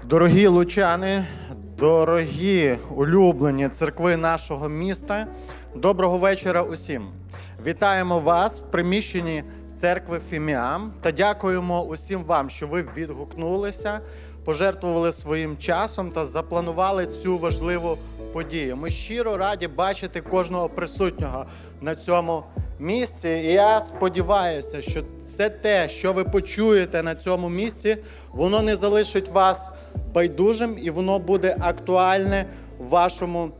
Дорогі лучани, дорогі улюблені церкви нашого міста, доброго вечора усім. Вітаємо вас в приміщенні церкви Фіміам та дякуємо усім вам, що ви відгукнулися, пожертвували своїм часом та запланували цю важливу подію. Ми щиро раді бачити кожного присутнього на цьому місці. І я сподіваюся, що все те, що ви почуєте на цьому місці, воно не залишить вас байдужим і воно буде актуальне в вашому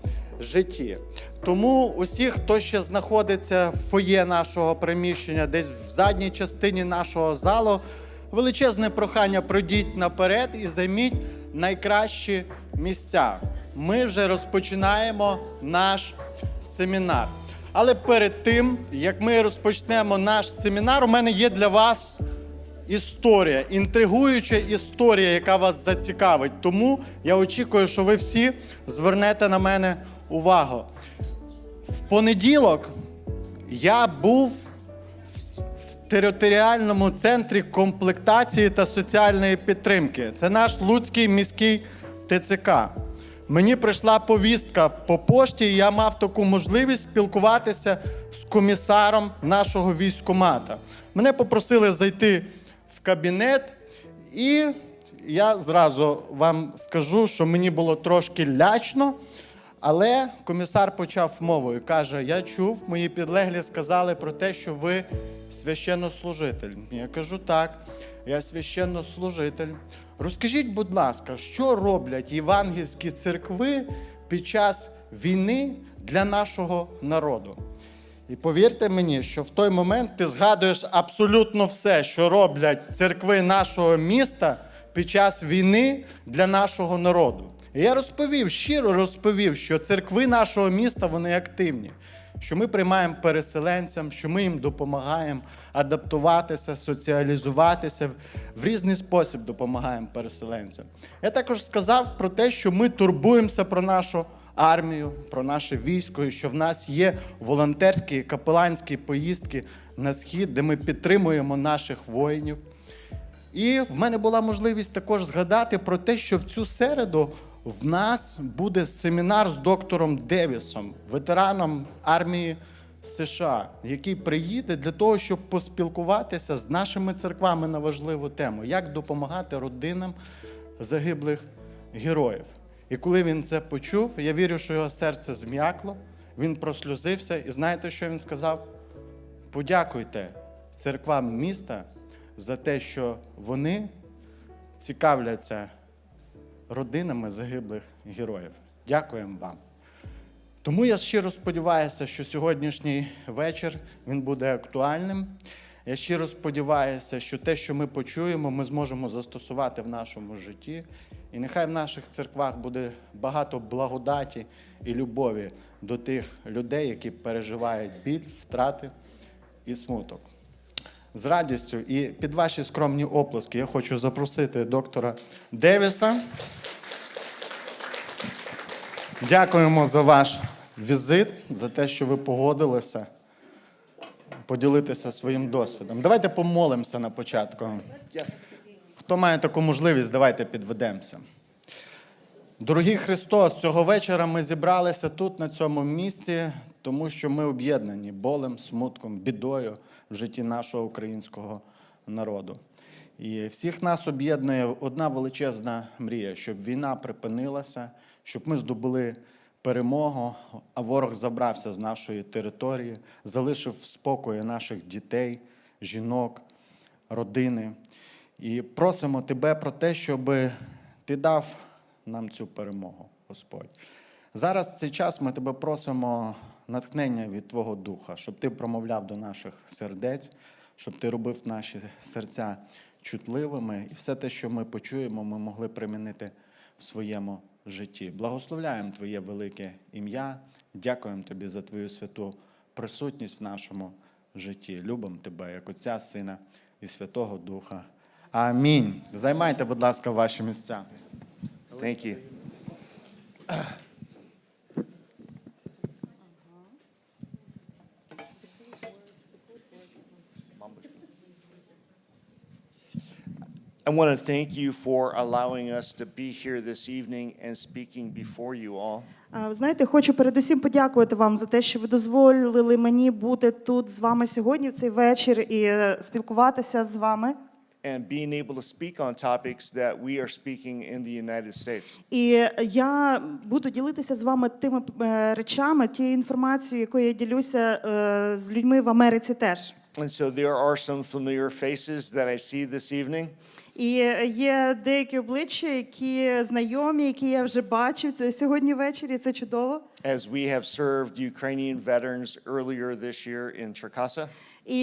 житті. Тому усі, хто ще знаходиться в фоє нашого приміщення, десь в задній частині нашого залу, величезне прохання: пройдіть наперед і займіть найкращі місця. Ми вже розпочинаємо наш семінар. Але перед тим, як ми розпочнемо наш семінар, у мене є для вас історія, інтригуюча історія, яка вас зацікавить. Тому я очікую, що ви всі звернете на мене увагу. В понеділок я був в територіальному центрі комплектації та соціальної підтримки. Це наш Луцький міський ТЦК. Мені прийшла повістка по пошті, і я мав таку можливість спілкуватися з комісаром нашого військкомата. Мене попросили зайти в кабінет, і я зразу вам скажу, що мені було трошки лячно, але комісар почав мовою. Каже: я чув, мої підлеглі сказали про те, що ви священнослужитель. Я кажу: так, я священнослужитель. Розкажіть, будь ласка, що роблять євангельські церкви під час війни для нашого народу? І повірте мені, що в той момент ти згадуєш абсолютно все, що роблять церкви нашого міста під час війни для нашого народу. І я розповів, щиро розповів, що церкви нашого міста, вони активні, що ми приймаємо переселенцям, що ми їм допомагаємо адаптуватися, соціалізуватися, в різний спосіб допомагаємо переселенцям. Я також сказав про те, що ми турбуємося про нашу армію, про наше військо, і що в нас є волонтерські, капеланські поїздки на Схід, де ми підтримуємо наших воїнів. І в мене була можливість також згадати про те, що в цю середу в нас буде семінар з доктором Девісом, ветераном армії США, який приїде для того, щоб поспілкуватися з нашими церквами на важливу тему, як допомагати родинам загиблих героїв. І коли він це почув, я вірю, що його серце зм'якло, він просльозився, і знаєте, що він сказав? Подякуйте церквам міста за те, що вони цікавляться родинами загиблих героїв. Дякуємо вам. Тому я щиро сподіваюся, що сьогоднішній вечір він буде актуальним. Я щиро сподіваюся, що те, що ми почуємо, ми зможемо застосувати в нашому житті. І нехай в наших церквах буде багато благодаті і любові до тих людей, які переживають біль, втрати і смуток. З радістю і під ваші скромні оплески я хочу запросити доктора Девіса. Дякуємо за ваш візит, за те, що ви погодилися поділитися своїм досвідом. Давайте помолимося на початку. Хто має таку можливість, давайте підведемося. Дорогий Христос, цього вечора ми зібралися тут, на цьому місці, тому що ми об'єднані болем, смутком, бідою в житті нашого українського народу. І всіх нас об'єднує одна величезна мрія, щоб війна припинилася, щоб ми здобули перемогу, а ворог забрався з нашої території, залишив в спокої наших дітей, жінок, родини. І просимо Тебе про те, щоб Ти дав нам цю перемогу, Господь. Зараз в цей час ми Тебе просимо натхнення від Твого Духа, щоб Ти промовляв до наших сердець, щоб Ти робив наші серця чутливими, і все те, що ми почуємо, ми могли примінити в своєму житті. Благословляємо Твоє велике ім'я, дякуємо Тобі за Твою святу присутність в нашому житті. Любимо Тебе, як Отця, Сина і Святого Духа. Амінь. Займайте, будь ласка, ваші місця. Thank you. I want to thank you for allowing us to be here this evening and speaking before you all. Ви знаєте, хочу передусім подякувати вам за те, що ви дозволили мені бути тут з вами сьогодні в цей вечір і спілкуватися з вами. And being able to speak on topics that we are speaking in the United States. І я буду ділитися з вами тими речами, тією інформацією, якою я ділюся з людьми в Америці теж. And so there are some familiar faces that I see this evening. І є деякі обличчя, які знайомі, які я вже бачив сьогодні ввечері, це чудово. As we have served Ukrainian veterans earlier this year in Cherkasy. І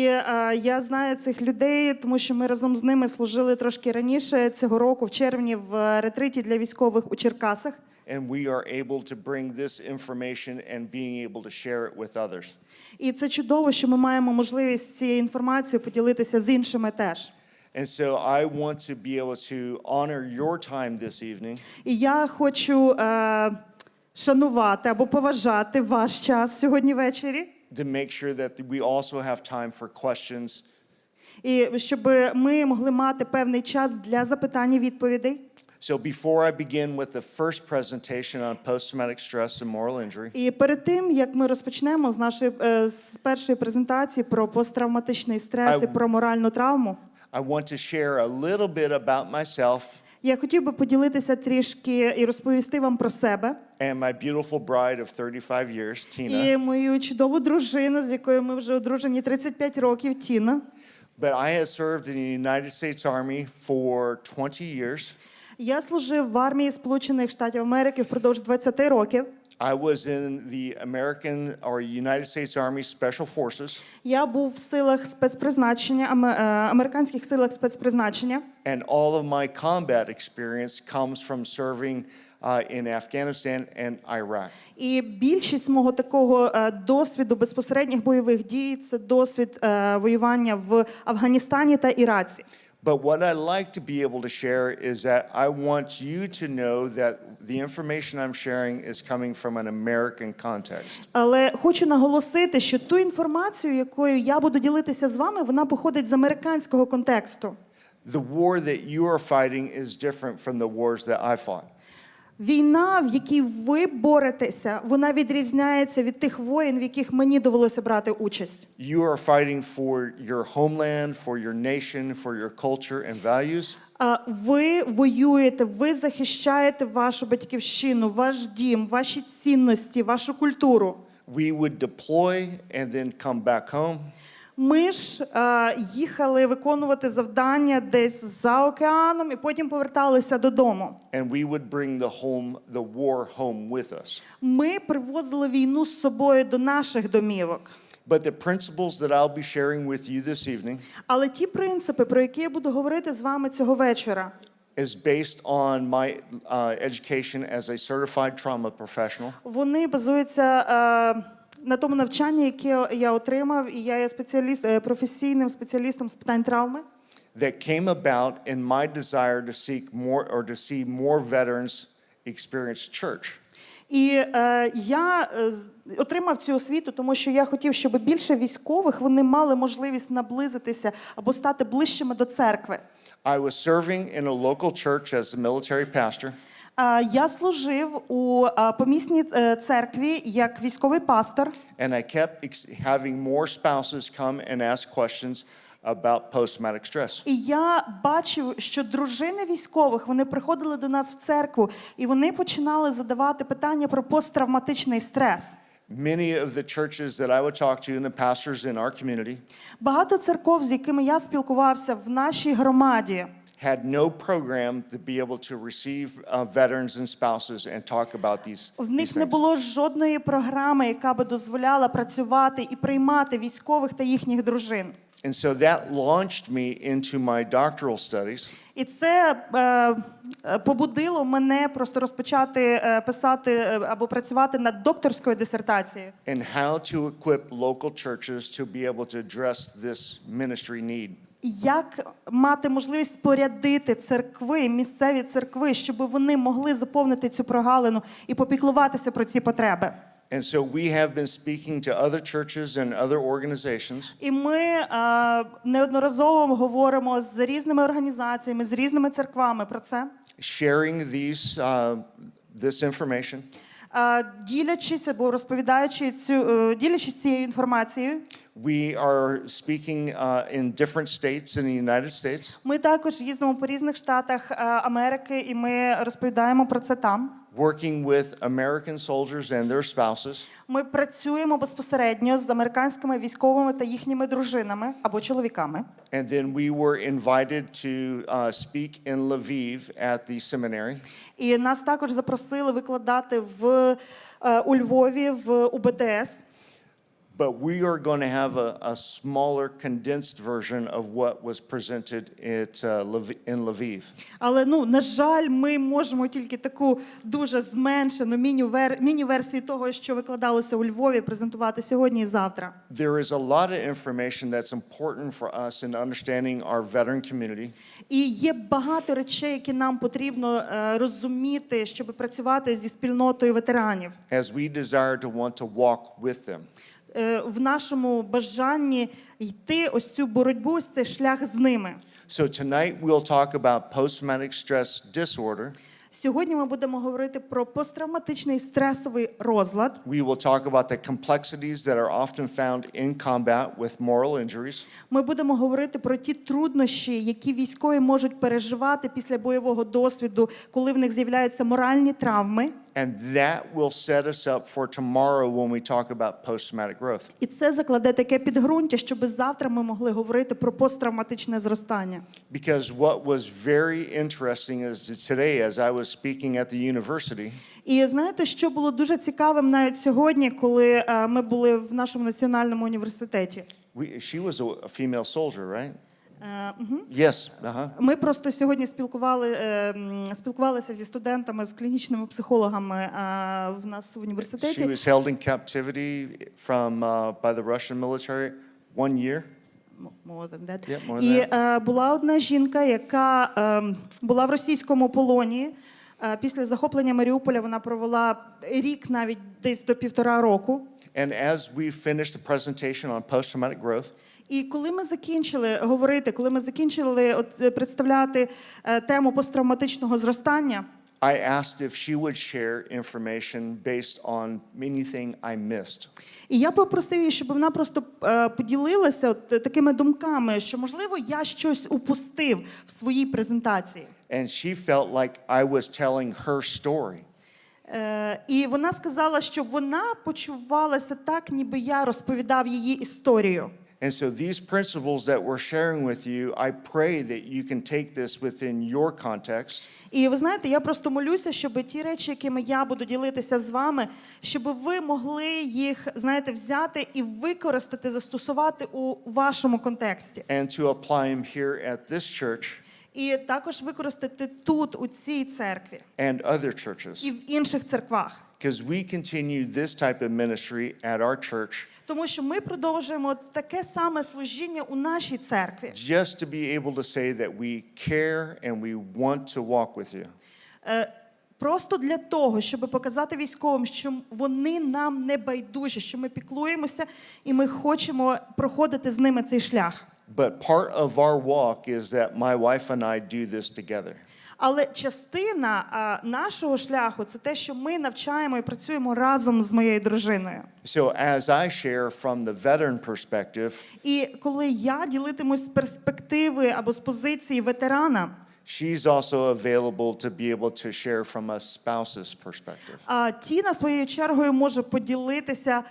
я знаю цих людей, тому що ми разом з ними служили трошки раніше цього року, в червні, в ретриті для військових у Черкасах. And we are able to bring this information and being able to share it with others. І це чудово, що ми маємо можливість цією інформацією поділитися з іншими теж. And so I want to be able to honor your time this evening. І я хочу шанувати або поважати ваш час сьогодні ввечері. To make sure that we also have time for questions. І щоб ми могли мати певний час для запитань і відповідей. So before I begin with the first presentation on post-traumatic stress and moral injury. І перед тим, як ми розпочнемо з нашої з першої презентації про посттравматичний стрес і про моральну травму, I want to share a little bit about myself. Я хотів би поділитися трішки і розповісти вам про себе. And my beautiful bride of 35 years, Tina. І мою чудову дружину, з якою ми вже одружені 35 років, Тіна. But I have served in the United States Army for 20 years. Я служив в армії Сполучених Штатів Америки впродовж 20 років. I was in the American or United States Army Special Forces. Я був в силах спецпризначення, американських силах спецпризначення. And all of my combat experience comes from serving in Afghanistan and Iraq. І більшість мого такого досвіду безпосередніх бойових дій – це досвід воювання в Афганістані та Іраці. But what I like to be able to share is that I want you to know that the information I'm sharing is coming from an American context. Але хочу наголосити, що ту інформацію, якою я буду ділитися з вами, вона походить з американського контексту. The war that you are fighting is different from the wars that I fought. Війна, в якій ви боретеся, вона відрізняється від тих воєн, в яких мені довелося брати участь. You are fighting for your homeland, for your nation, for your culture and values. Ви воюєте, ви захищаєте вашу батьківщину, ваш дім, ваші цінності, вашу культуру. We would deploy and then come back home. Ми ж їхали виконувати завдання десь за океаном і потім поверталися додому. And we would bring the war home with us. Ми привозили війну з собою до наших домівок. But the principles that I'll be sharing with you this evening Але ті принципи, про які я буду говорити з вами цього вечора, is based on my education as a certified trauma professional. Вони базуються на тому навчанні, яке я отримав, і я є професійним спеціалістом з питань травми. That came about in my desire to seek more or to see more veterans experience church. І я отримав цю освіту, тому що я хотів, щоб більше військових вони мали можливість наблизитися або стати ближчими до церкви. I was serving in a local church as a military pastor. Я служив у помісній церкві як військовий пастор. And I kept having more spouses come and ask questions about post-traumatic stress. І я бачив, що дружини військових, вони приходили до нас в церкву, і вони починали задавати питання про посттравматичний стрес. Many of the churches that I would talk to and the pastors in our community Багато церков, з якими я спілкувався в нашій громаді, had no program to be able to receive veterans and spouses and talk about these в них things. не було жодної програми, яка би дозволяла працювати і приймати військових та їхніх дружин. And so that launched me into my doctoral studies. І це побудило мене просто розпочати писати або працювати над докторською дисертацією. And how to equip local churches to be able to address this ministry need. Як мати можливість спорядити церкви, місцеві церкви, щоб вони могли заповнити цю прогалину і попіклуватися про ці потреби. And so we have been speaking to other churches and other organizations. І ми неодноразово говоримо з різними організаціями, з різними церквами про це. Sharing this information. Ділячись або розповідаючи ділячись цією інформацією. We are speaking in different states in the United States. Ми також їздимо по різних штатах Америки, і ми розповідаємо про це там. Working with American soldiers and their spouses. Ми працюємо безпосередньо з американськими військовими та їхніми дружинами або чоловіками. And then we were invited to speak in Lviv at the seminary. І нас також запросили викладати у Львові в УБТС. But we are going to have a smaller, condensed version of what was presented in Lviv. Але, на жаль, ми можемо тільки таку дуже зменшену міні-версію того, що викладалося у Львові, презентувати сьогодні і завтра. There is a lot of information that's important for us in understanding our veteran community. І є багато речей, які нам потрібно розуміти, щоб працювати зі спільнотою ветеранів. As we desire to want to walk with them. В нашому бажанні йти ось цю боротьбу, ось цей шлях з ними. So tonight we'll talk about post-traumatic stress disorder. Сьогодні ми будемо говорити про посттравматичний стресовий розлад. We will talk about the complexities that are often found in combat with moral injuries. Ми будемо говорити про ті труднощі, які військові можуть переживати після бойового досвіду, коли в них з'являються моральні травми. And that will set us up for tomorrow when we talk about post-traumatic growth. І це закладе таке підґрунтя, щоб завтра ми могли говорити про посттравматичне зростання. Because what was very interesting is today, as I was speaking at the university. І знаєте, що було дуже цікавим навіть сьогодні, коли ми були в нашому національному університеті? She was a female soldier, right? Yes. Ми просто сьогодні спілкувалися зі студентами, з клінічними психологами в нас в університеті. She was held in captivity by the Russian military 1 year. More than that. Yeah, more than І that. була одна жінка, яка була в російському полоні. Після захоплення Маріуполя вона провела рік, навіть десь до 1,5 року. And as we finished the presentation on post-traumatic growth, І коли ми закінчили говорити, коли ми закінчили представляти тему посттравматичного зростання, I asked if she would share information based on anything I missed. і я попросив її, щоб вона просто поділилася такими думками, що, можливо, я щось упустив в своїй презентації. And she felt like I was telling her story. І вона сказала, що вона почувалася так, ніби я розповідав її історію. And so these principles that we're sharing with you, I pray that you can take this within your context. І ви знаєте, я просто молюся, щоб ті речі, якими я буду ділитися з вами, щоб ви могли їх, знаєте, взяти і використати, застосувати у вашому контексті. And to apply them here at this church. І також використати тут, у цій церкві. And other churches. І в інших церквах. Because we continue this type of ministry at our church. Тому що ми продовжуємо таке саме служіння у нашій церкві. Just to be able to say that we care and we want to walk with you. Просто для того, щоб показати військовим, що вони нам не байдужі, що ми піклуємося і ми хочемо проходити з ними цей шлях. But part of our walk is that my wife and I do this together. Але частина нашого шляху – це те, що ми навчаємо і працюємо разом з моєю дружиною. So as I share from the veteran perspective, І коли я ділитимусь з перспективи або з позиції ветерана, she's also available to be able to share from a spouse's perspective. а Тіна своєю чергою може поділитися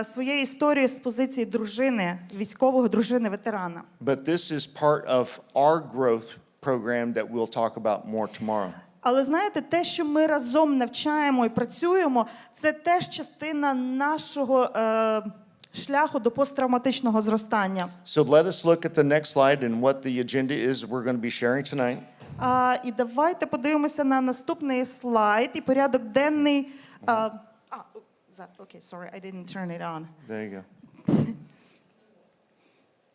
своєю історією з позиції дружини, військового дружини ветерана. But this is part of our growth program that we'll talk about more tomorrow. Але знаєте, те, що ми разом навчаємо і працюємо, це теж частина нашого шляху до посттравматичного зростання. So let us look at the next slide and what the agenda is we're going to be sharing tonight. І давайте подивимося на наступний слайд і порядок денний. Okay, sorry, I didn't turn it on. There you go.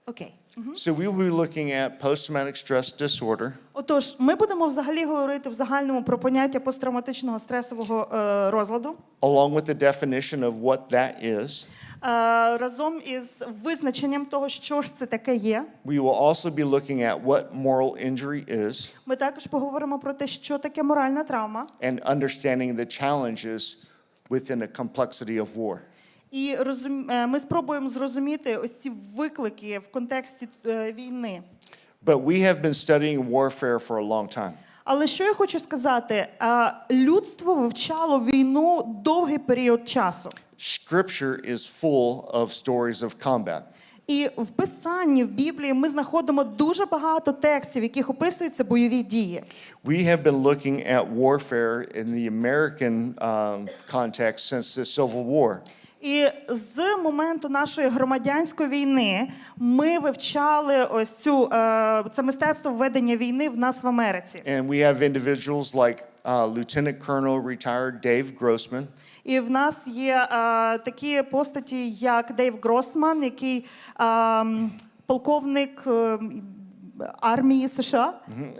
Окей. So we will be looking at post-traumatic stress disorder, Отож, ми будемо взагалі говорити в загальному про поняття посттравматичного стресового розладу. along with the definition of what that is. Разом із визначенням того, що ж це таке є. We will also be looking at what moral injury is Ми також поговоримо про те, що таке моральна травма. and understanding the challenges within the complexity of war. І ми спробуємо зрозуміти ось ці виклики в контексті війни. But we have been studying warfare for a long time. Але що я хочу сказати, людство вивчало війну довгий період часу. Scripture is full of stories of combat. І в Писанні, в Біблії ми знаходимо дуже багато текстів, в яких описуються бойові дії. We have been looking at warfare in the American context since the Civil War. І з моменту нашої громадянської війни ми вивчали ось це мистецтво ведення війни в нас в Америці. And we have individuals like Lieutenant Colonel retired Dave Grossman. І в нас є такі постаті, як Дейв Гросман, який полковник армії США.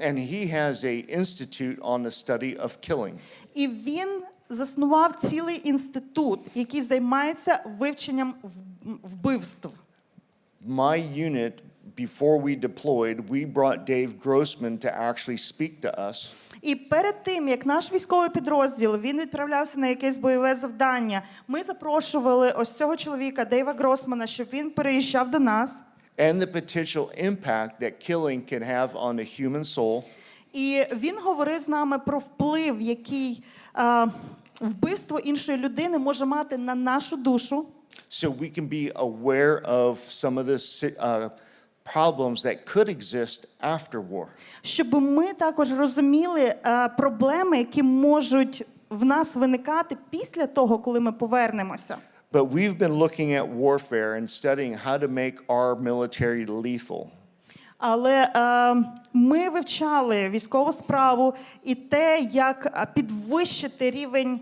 And he has a institute on the study of killing. І він заснував цілий інститут, який займається вивченням вбивств. My unit, before we deployed, we brought Dave Grossman to actually speak to us. І перед тим, як наш військовий підрозділ, він відправлявся на якесь бойове завдання, ми запрошували ось цього чоловіка, Дейва Гросмана, щоб він переїжджав до нас. And the potential impact that killing can have on the human soul. І він говорив з нами про вплив, який вбивство іншої людини може мати на нашу душу. So we can be aware of some of the problems that could exist after war. Щоб ми також розуміли проблеми, які можуть в нас виникати після того, коли ми повернемося. But we've been looking at warfare and studying how to make our military lethal. Але ми вивчали військову справу і те, як підвищити рівень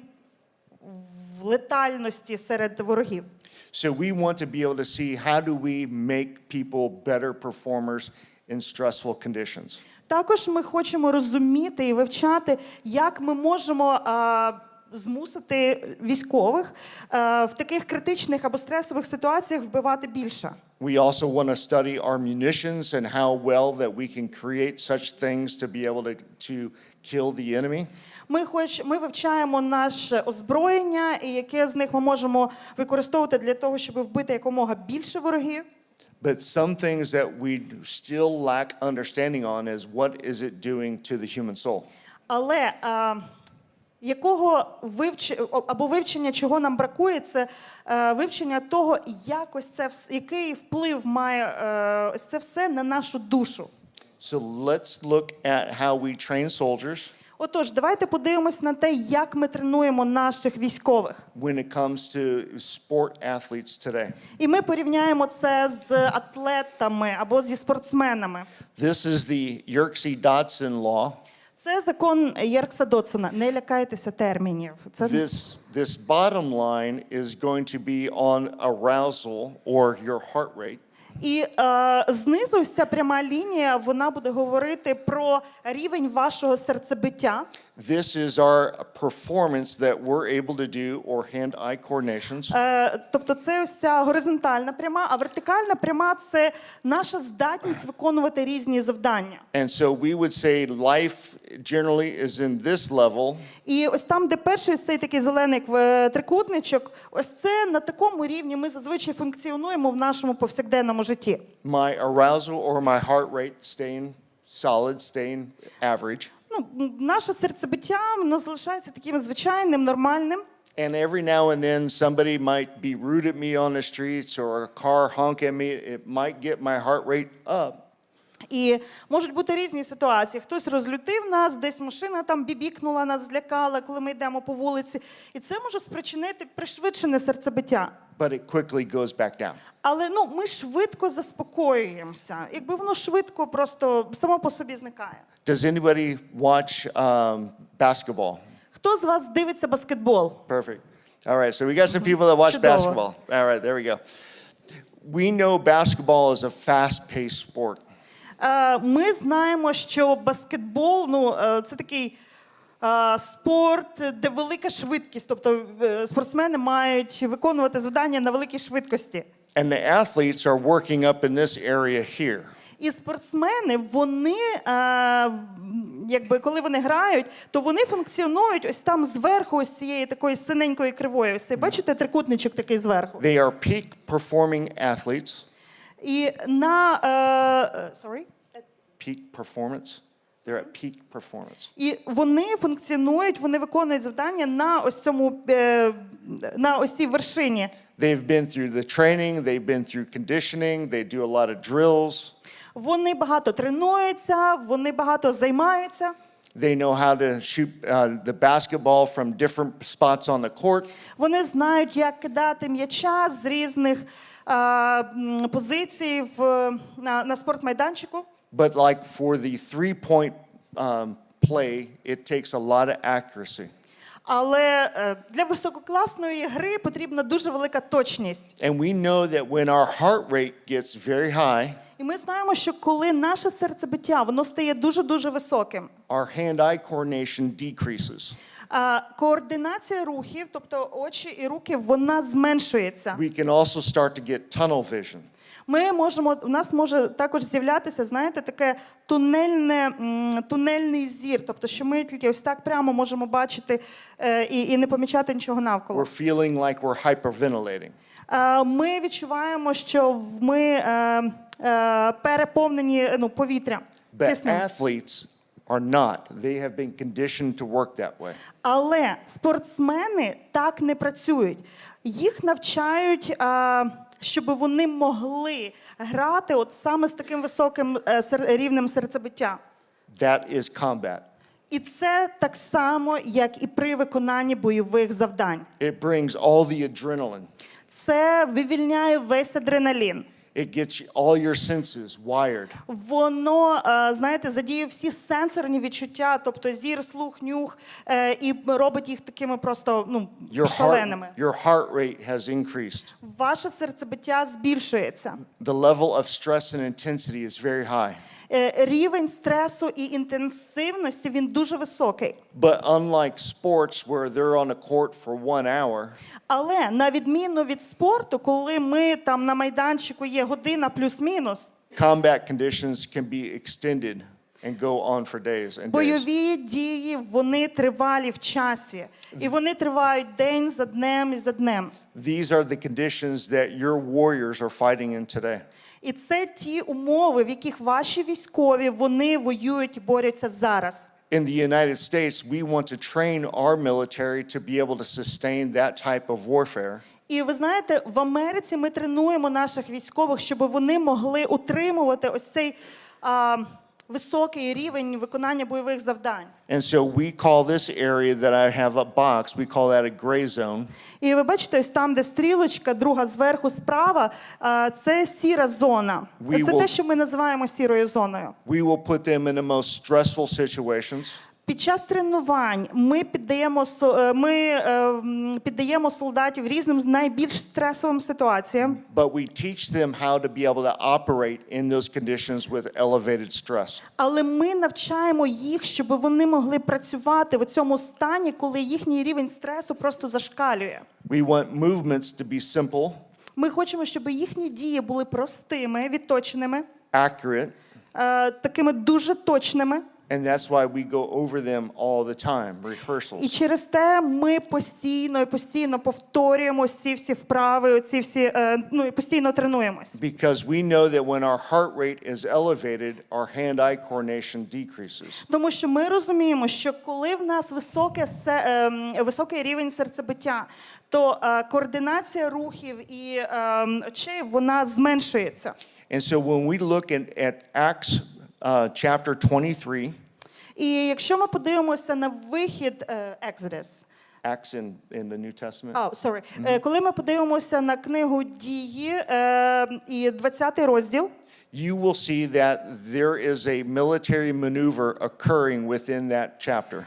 летальності серед ворогів. So we want to be able to see how do we make people better performers in stressful conditions. Також ми хочемо розуміти і вивчати, як ми можемо змусити військових в таких критичних або стресових ситуаціях вбивати більше. We also want to study our munitions and how well that we can create such things to be able to kill the enemy. Ми вивчаємо наше озброєння, і яке з них ми можемо використовувати для того, щоб вбити якомога більше ворогів. But some things that we still lack understanding on is what is it doing to the human soul. Але вивчення, чого нам бракує, це вивчення того, який вплив має ось це все на нашу душу. So let's look at how we train soldiers. Отож, давайте подивимось на те, як ми тренуємо наших військових. When it comes to sport athletes today. І ми порівняємо це з атлетами або зі спортсменами. This is the Yerkes-Dodson law. Це закон Єркса-Дотсона. Не лякайтеся термінів. Це This bottom line is going to be on arousal or your heart rate. І знизу ось ця пряма лінія, вона буде говорити про рівень вашого серцебиття. This is our performance that we're able to do, or hand-eye coordinations. Тобто це ось ця горизонтальна пряма, а вертикальна пряма – це наша здатність виконувати різні завдання. And so we would say life generally is in this level. І ось там, де перший цей такий зелений трикутничок, ось це на такому рівні ми зазвичай функціонуємо в нашому повсякденному житті. My arousal or my heart rate staying solid, staying average. Наше серцебиття, воно залишається таким звичайним, нормальним. And every now and then somebody might be rude at me on the streets or a car honk at me. It might get my heart rate up. І можуть бути різні ситуації. Хтось розлютив нас, десь машина там бібікнула, нас злякала, коли ми йдемо по вулиці. І це може спричинити пришвидшене серцебиття. But it quickly goes back down. Але ми швидко заспокоюємося. Якби воно швидко просто само по собі зникає. Does anybody watch basketball? Хто з вас дивиться баскетбол? Perfect. All right, so we got some people that watch Чудово. basketball. All right, there we go. We know basketball is a fast-paced sport. Ми знаємо, що баскетбол, це такий спорт, де велика швидкість, тобто спортсмени мають виконувати завдання на великій швидкості. And the athletes are working up in this area here. І спортсмени, вони, коли вони грають, то вони функціонують ось там зверху, ось цієї такої синенької кривої. Ось цей, бачите, трикутничок такий зверху. They are peak performing athletes. І на... Peak performance. They're at peak performance. І вони функціонують, вони виконують завдання на ось цьому, на ось цій вершині. They've been through the training, they've been through conditioning, they do a lot of drills. Вони багато тренуються, вони багато займаються. They know how to shoot the basketball from different spots on the court. Вони знають, як кидати м'яча з різних позицій на спортмайданчику. But like for the three-point play, it takes a lot of accuracy. Але для висококласної гри потрібна дуже велика точність. And we know that when our heart rate gets very high, І ми знаємо, що коли наше серцебиття, воно стає дуже-дуже високим, our hand-eye coordination decreases. координація рухів, тобто очі і руки, вона зменшується. We can also start to get tunnel vision. У нас може також з'являтися, знаєте, таке тунельний зір, тобто що ми тільки ось так прямо можемо бачити і не помічати нічого навколо. We're feeling like we're hyperventilating. Ми відчуваємо, що ми переповнені повітрям, But киснем. athletes are not. They have been conditioned to work that way. Але спортсмени так не працюють. Їх навчають, щоб вони могли грати от саме з таким високим рівнем серцебиття. That is combat. І це так само, як і при виконанні бойових завдань. It brings all the adrenaline. Це вивільняє весь адреналін. It gets all your senses wired. Воно, знаєте, задіює всі сенсорні відчуття, тобто зір, слух, нюх, і робить їх такими просто, шаленими. Your heart rate has increased. Ваше серцебиття збільшується. The level of stress and intensity is very high. Рівень стресу і інтенсивності, він дуже високий. But unlike sports where they're on a court for 1 hour, Але на відміну від спорту, коли ми там на майданчику є година плюс-мінус, combat conditions can be extended and go on for days and days. бойові дії, вони тривалі в часі. І вони тривають день за днем і за днем. These are the conditions that your warriors are fighting in today. І це ті умови, в яких ваші військові, вони воюють і борються зараз. In the United States, we want to train our military to be able to sustain that type of warfare. І ви знаєте, в Америці ми тренуємо наших військових, щоб вони могли утримувати ось цей високий рівень виконання бойових завдань. And so we call this area that I have a box, we call that a gray zone. І ви бачите, ось там, де стрілочка, друга зверху справа, це сіра зона. Це те, що ми називаємо сірою зоною. We will put them in the most stressful situations. Під час тренувань ми піддаємо солдатів різним найбільш стресовим ситуаціям. But we teach them how to be able to operate in those conditions with elevated stress. Але ми навчаємо їх, щоб вони могли працювати в цьому стані, коли їхній рівень стресу просто зашкалює. We want movements to be simple, Ми хочемо, щоб їхні дії були простими, відточеними, accurate, такими дуже точними. and that's why we go over them all the time, rehearsals. І через те ми постійно повторюємо ці всі вправи, і постійно тренуємось. Because we know that when our heart rate is elevated, our hand-eye coordination decreases. Тому що ми розуміємо, що коли в нас високий рівень серцебиття, то координація рухів і очей, вона зменшується. And so when we look at Acts chapter 23, І якщо ми подивимося на вихід Exodus, Acts in the New Testament. Коли ми подивимося на книгу Дії і 20-й розділ, you will see that there is a military maneuver occurring within that chapter.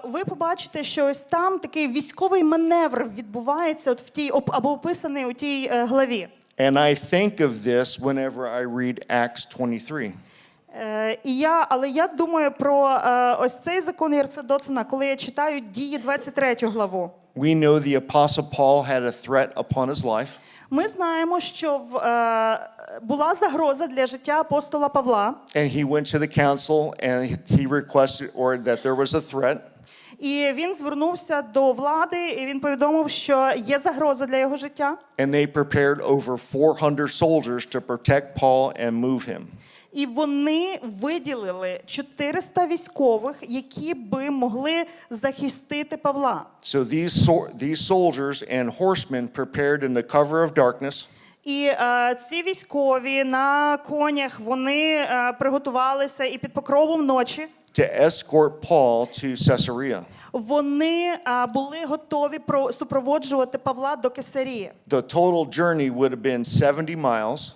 ви побачите, що ось там такий військовий маневр відбувається от в тій або описаний у тій главі. And I think of this whenever I read Acts 23. Але я думаю про ось цей закон Єрксодоцена, коли я читаю Дії 23 главу. We know the Apostle Paul had a threat upon his life. Ми знаємо, що була загроза для життя апостола Павла. And he went to the council and he requested or that there was a threat. І він звернувся до влади, і він повідомив, що є загроза для його життя. And they prepared over 400 soldiers to protect Paul and move him. І вони виділили 400 військових, які би могли захистити Павла. So these soldiers and horsemen prepared in the cover of darkness. І ці військові на конях, вони приготувалися і під покровом ночі. To escort Paul to Caesarea. Вони були готові супроводжувати Павла до Кесарії. The total journey would have been 70 miles.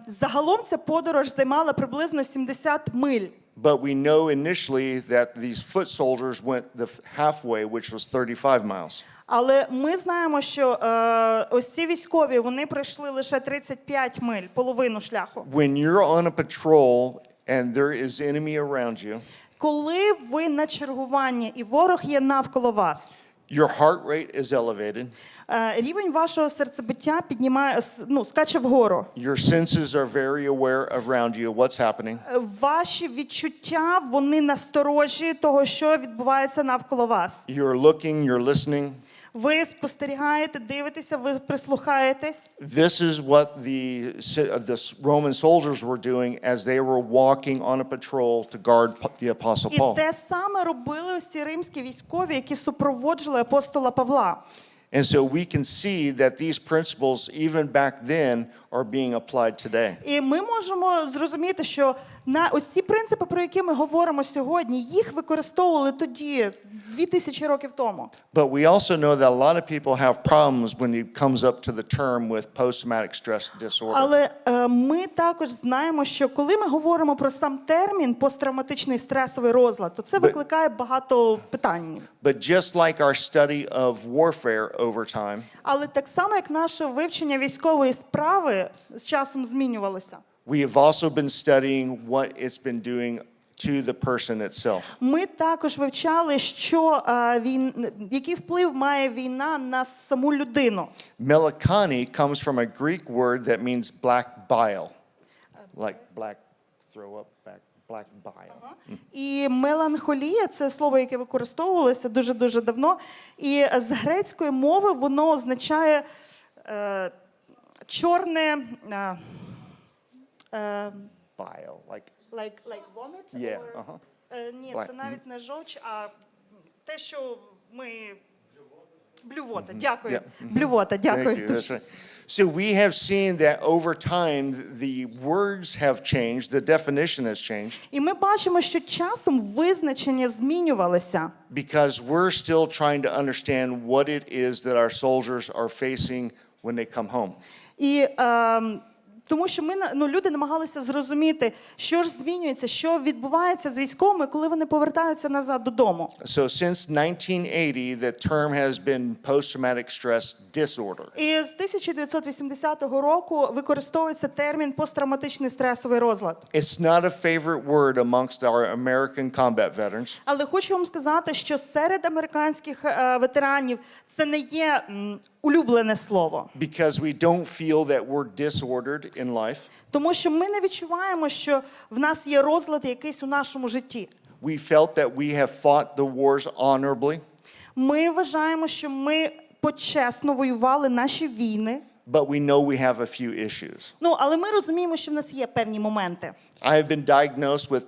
Загалом ця подорож займала приблизно 70 миль. But we know initially that these foot soldiers went the halfway, which was 35 miles. Але ми знаємо, що ось ці військові, вони пройшли лише 35 миль, половину шляху. When you're on a patrol and there is enemy around you, Коли ви на чергуванні і ворог є навколо вас, your heart rate is elevated. Рівень вашого серцебиття скаче вгору. Your senses are very aware around you what's happening. Ваші відчуття, вони насторожі того, що відбувається навколо вас. You're looking, you're listening. Ви спостерігаєте, дивитеся, ви прислухаєтесь. This is what the Roman soldiers were doing as they were walking on a patrol to guard the Apostle І Paul. те саме робили ось ці римські військові, які супроводжували апостола Павла. And so we can see that these principles, even back then, are being applied today. І ми можемо зрозуміти, що на ось ці принципи, про які ми говоримо сьогодні, їх використовували тоді, 2000 років тому. But we also know that a lot of people have problems when it comes up to the term with post-traumatic stress disorder. Але ми також знаємо, що коли ми говоримо про сам термін посттравматичний стресовий розлад, то це викликає багато питань. But just like our study of warfare over time, Але так само, як наше вивчення військової справи з часом змінювалося. we have also been studying what it's been doing to the person itself. Ми також вивчали, який вплив має війна на саму людину. Melancholy comes from a Greek word that means black bile. Like black throw up, black bile. І меланхолія – це слово, яке використовувалося дуже-дуже давно. І з грецької мови воно означає чорне... Bile, like Like vomit? yeah, Ні, Black. це навіть не жовч, а те, що ми... Блювота, дякую. Yeah. Блювота, Thank дякую. you. That's right. So we have seen that over time the words have changed, the definition has changed. І ми бачимо, що часом визначення змінювалося. Because we're still trying to understand what it is that our soldiers are facing when they come home. І тому що люди намагалися зрозуміти, що ж змінюється, що відбувається з військовими, коли вони повертаються назад додому. So since 1980, the term has been post-traumatic stress disorder. І з 1980 року використовується термін посттравматичний стресовий розлад. It's not a favorite word amongst our American combat veterans. Але хочу вам сказати, що серед американських ветеранів це не є улюблене слово. Because we don't feel that we're disordered in life. Тому що ми не відчуваємо, що в нас є розлад якийсь у нашому житті. We felt that we have fought the wars honorably. Ми вважаємо, що ми почесно воювали наші війни. But we know we have a few issues. Але ми розуміємо, що в нас є певні моменти. I have been diagnosed with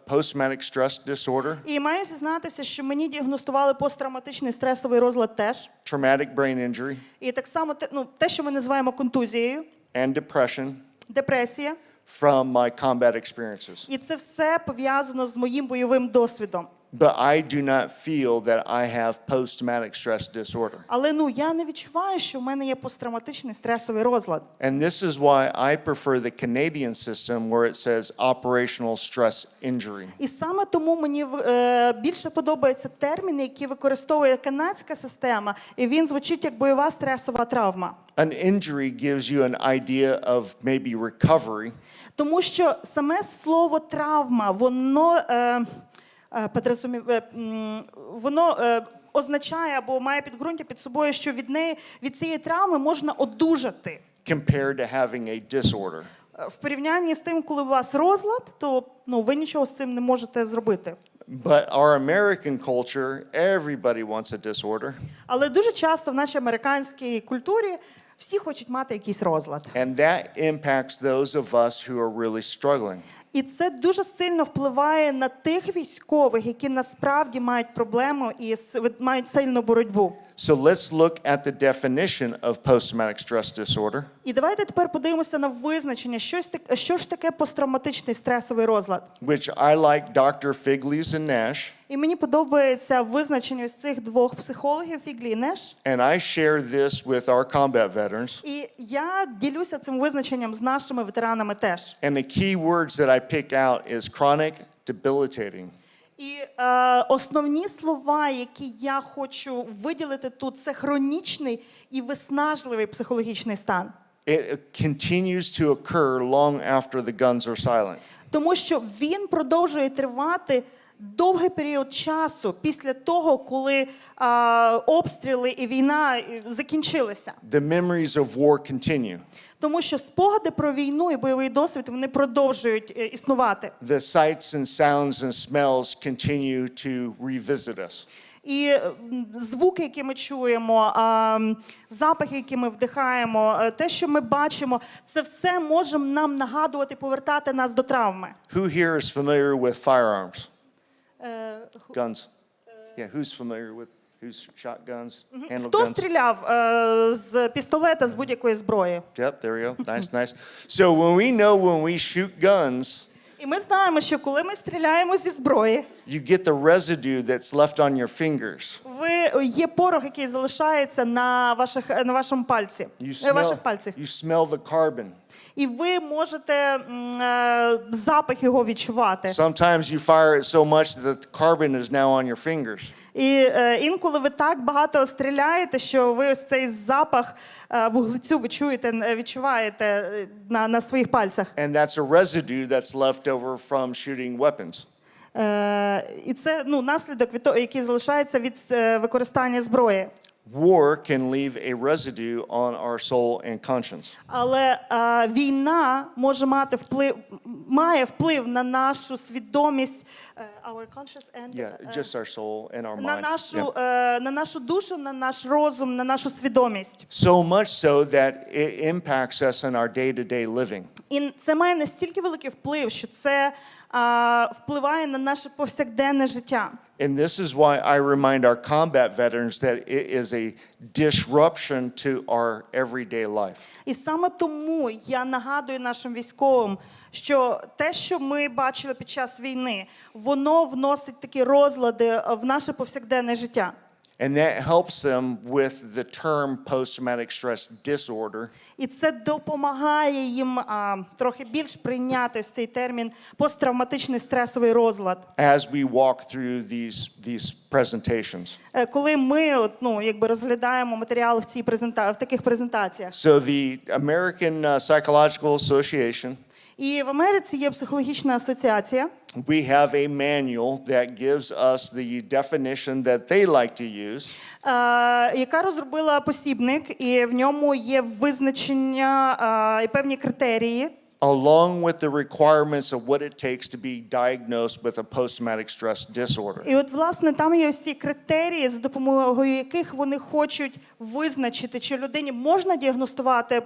post-traumatic stress disorder, І маю зізнатися, що мені діагностували посттравматичний стресовий розлад теж. traumatic brain injury, І так само те, що ми називаємо контузією, and depression депресія. from my combat experiences. І це все пов'язано з моїм бойовим досвідом. but I do not feel that I have post-traumatic stress disorder. Але я не відчуваю, що в мене є посттравматичний стресовий розлад. And this is why I prefer the Canadian system where it says operational stress injury. І саме тому мені більше подобається термін, який використовує канадська система, і він звучить як бойова стресова травма. An injury gives you an idea of maybe recovery. Тому що саме слово травма, воно означає або має підґрунтя під собою, що від цієї травми можна одужати. Compared to having a disorder. В порівнянні з тим, коли у вас розлад, то ви нічого з цим не можете зробити. But our American culture, everybody wants a disorder. Але дуже часто в нашій американській культурі всі хочуть мати якийсь розлад. And that impacts those of us who are really struggling. І це дуже сильно впливає на тих військових, які насправді мають проблему і мають сильну боротьбу. So let's look at the definition of post-traumatic stress disorder. І давайте тепер подивимося на визначення, що ж таке посттравматичний стресовий розлад. Which I like Dr. Figleys and Nash. І мені подобається визначення ось цих двох психологів, Фіглі і Неш. And I share this with our combat veterans. І я ділюся цим визначенням з нашими ветеранами теж. And the key words that I pick out is chronic, debilitating. І основні слова, які я хочу виділити тут, це хронічний і виснажливий психологічний стан. It continues to occur long after the guns are silent. Тому що він продовжує тривати довгий період часу після того, коли обстріли і війна закінчилися. The memories of war continue. Тому що спогади про війну і бойовий досвід, вони продовжують існувати. The sights and sounds and smells continue to revisit us. І звуки, які ми чуємо, запахи, які ми вдихаємо, те, що ми бачимо, це все може нам нагадувати, повертати нас до травми. Who here is familiar with firearms? Guns. Yeah, who's familiar with who's shotguns, handle Хто guns? стріляв з пістолета, з будь-якої зброї? Yep, there we go. Nice, nice. So when we shoot guns, І ми знаємо, що коли ми стріляємо зі зброї, you get the residue that's left on your fingers. є порох, який залишається на вашому пальці, ваших пальцях. You smell the carbon. І ви можете запах його відчувати. Sometimes you fire it so much that the carbon is now on your fingers. І інколи ви так багато стріляєте, що ви ось цей запах вуглецю відчуваєте на своїх пальцях. And that's a residue that's left over from shooting weapons. І це наслідок який залишається від використання зброї. War can leave a residue on our soul and conscience. Але війна має вплив на нашу свідомість, our conscious and Yeah, just our soul and our на mind. на нашу душу, на наш розум, на нашу свідомість. So much so that it impacts us in our day-to-day living. І це має настільки великий вплив, що це впливає на наше повсякденне життя. And this is why I remind our combat veterans that it is a disruption to our everyday life. І саме тому я нагадую нашим військовим, що те, що ми бачили під час війни, воно вносить такі розлади в наше повсякденне життя. And that helps them with the term post-traumatic stress disorder. І це допомагає їм трохи більш прийняти ось цей термін посттравматичний стресовий розлад. As we walk through these presentations. Коли ми розглядаємо матеріал в таких презентаціях. So the American Psychological Association. І в Америці є психологічна асоціація. We have a manual that gives us the definition that they like to use. Яка розробила посібник, і в ньому є визначення і певні критерії. Along with the requirements of what it takes to be diagnosed with a post-traumatic stress disorder. І власне, там є ось ці критерії, за допомогою яких вони хочуть визначити, чи людині можна діагностувати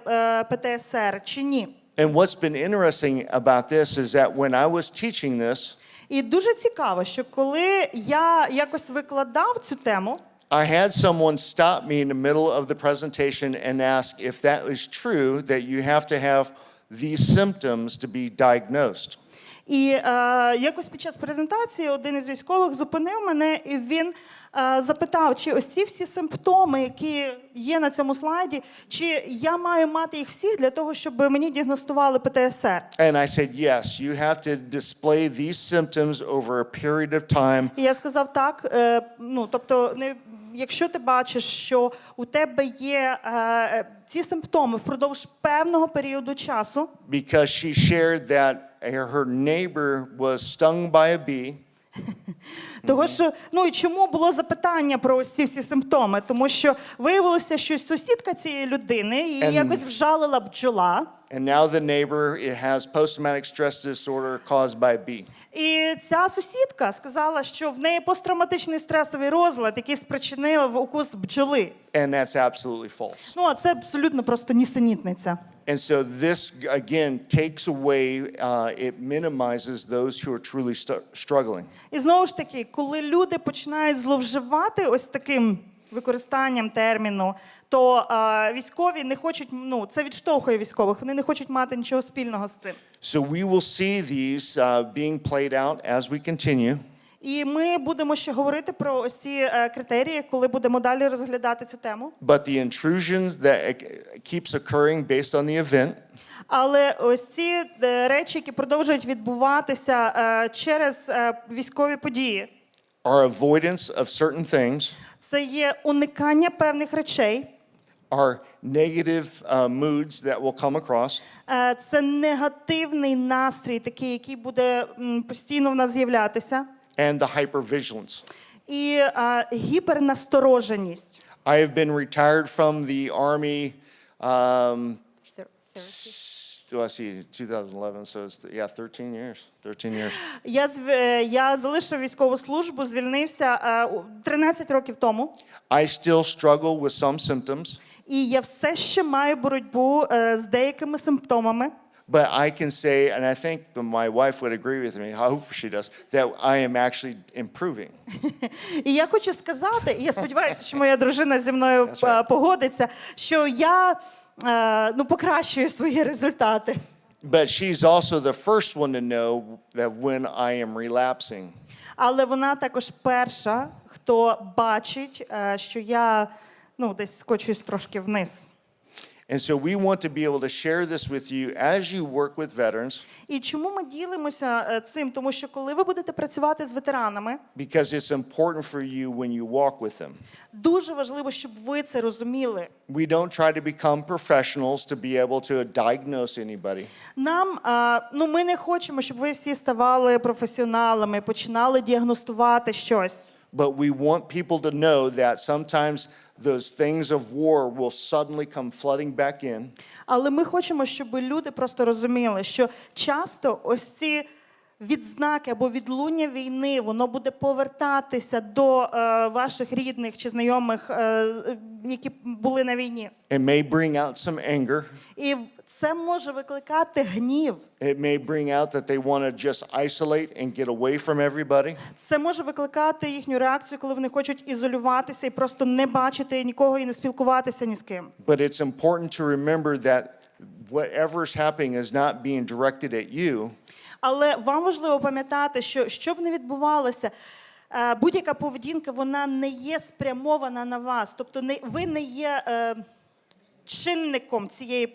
ПТСР, чи ні. And what's been interesting about this is that when I was teaching this, І дуже цікаво, що коли я якось викладав цю тему, I had someone stop me in the middle of the presentation and ask if that is true, that you have to have these symptoms to be diagnosed. І якось під час презентації один із військових зупинив мене, і він запитав, чи ось ці всі симптоми, які є на цьому слайді, чи я маю мати їх всі для того, щоб мені діагностували ПТСР. And I said, yes, you have to display these symptoms over a period of time. І я сказав так, тобто, якщо ти бачиш, що у тебе є ці симптоми впродовж певного періоду часу, Because she shared that her neighbor was stung by a bee. того що, і чому було запитання про ось ці всі симптоми? Тому що виявилося, що сусідка цієї людини її якось вжалила бджола. And now the neighbor has post-traumatic stress disorder caused by a bee. І ця сусідка сказала, що в неї посттравматичний стресовий розлад, який спричинив укус бджоли. And that's absolutely false. А це абсолютно просто нісенітниця. And so this, again, takes away, it minimizes those who are truly struggling. І знову ж таки, коли люди починають зловживати ось таким використанням терміну, то військові не хочуть, це відштовхує військових, вони не хочуть мати нічого спільного з цим. So we will see these being played out as we continue. І ми будемо ще говорити про ось ці критерії, коли будемо далі розглядати цю тему. But the intrusions that keeps occurring based on the event. Але ось ці речі, які продовжують відбуватися через військові події. Our avoidance of certain things. Це є уникання певних речей. Our negative moods that will come across. Це негативний настрій, такий, який буде постійно в нас з'являтися. And the hypervigilance. І гіпернастороженість. I have been retired from the Army, let's see, 2011, so it's, 13 years. 13 years. Я залишив військову службу, звільнився 13 років тому. I still struggle with some symptoms. І я все ще маю боротьбу з деякими симптомами. But I can say, and I think my wife would agree with me, I hope she does, that I am actually improving. І я хочу сказати, і я сподіваюся, що моя дружина зі мною погодиться, що я покращую свої результати. But she's also the first one to know that when I am relapsing. Але вона також перша, хто бачить, що я десь скочуюсь трошки вниз. And so we want to be able to share this with you as you work with veterans. І чому ми ділимося цим? Тому що коли ви будете працювати з ветеранами, Because it's important for you when you walk with them. дуже важливо, щоб ви це розуміли. We don't try to become professionals to be able to diagnose anybody. Нам, ми не хочемо, щоб ви всі ставали професіоналами, починали діагностувати щось. But we want people to know that sometimes those things of war will suddenly come flooding back in. Але ми хочемо, щоб люди просто розуміли, що часто ось ці відзнаки або відлуння війни, воно буде повертатися до ваших рідних чи знайомих, які були на війні. It may bring out some anger. І це може викликати гнів. It may bring out that they want to just isolate and get away from everybody. Це може викликати їхню реакцію, коли вони хочуть ізолюватися і просто не бачити нікого і не спілкуватися ні з ким. But it's important to remember that whatever's happening is not being directed at you. Але вам важливо пам'ятати, що б не відбувалося, будь-яка поведінка, вона не є спрямована на вас. Тобто ви не є чинником цієї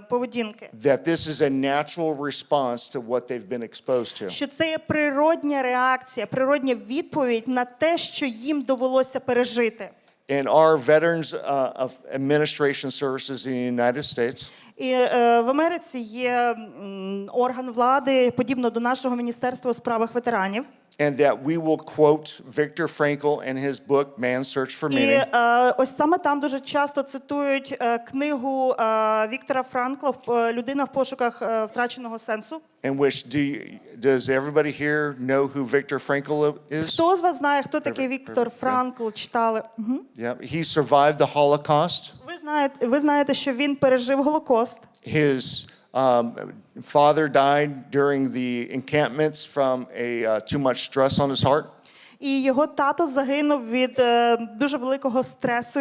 поведінки. That this is a natural response to what they've been exposed to. Що це є природня реакція, природня відповідь на те, що їм довелося пережити. In our Veterans of Administration Services in the United States, І в Америці є орган влади, подібно до нашого Міністерства у справах ветеранів. and that we will quote Viktor Frankl and his book Man's Search for І Meaning. ось саме там дуже часто цитують книгу Віктора Франкла «Людина в пошуках втраченого сенсу». In which does everybody here know who Viktor Frankl is? Хто з вас знає, хто такий Віктор Франкл? Читали? Yeah, he survived the Holocaust. Ви знаєте, що він пережив Голокост. His father died during the encampments from too much stress on his heart. І його тато загинув від дуже великого стресу,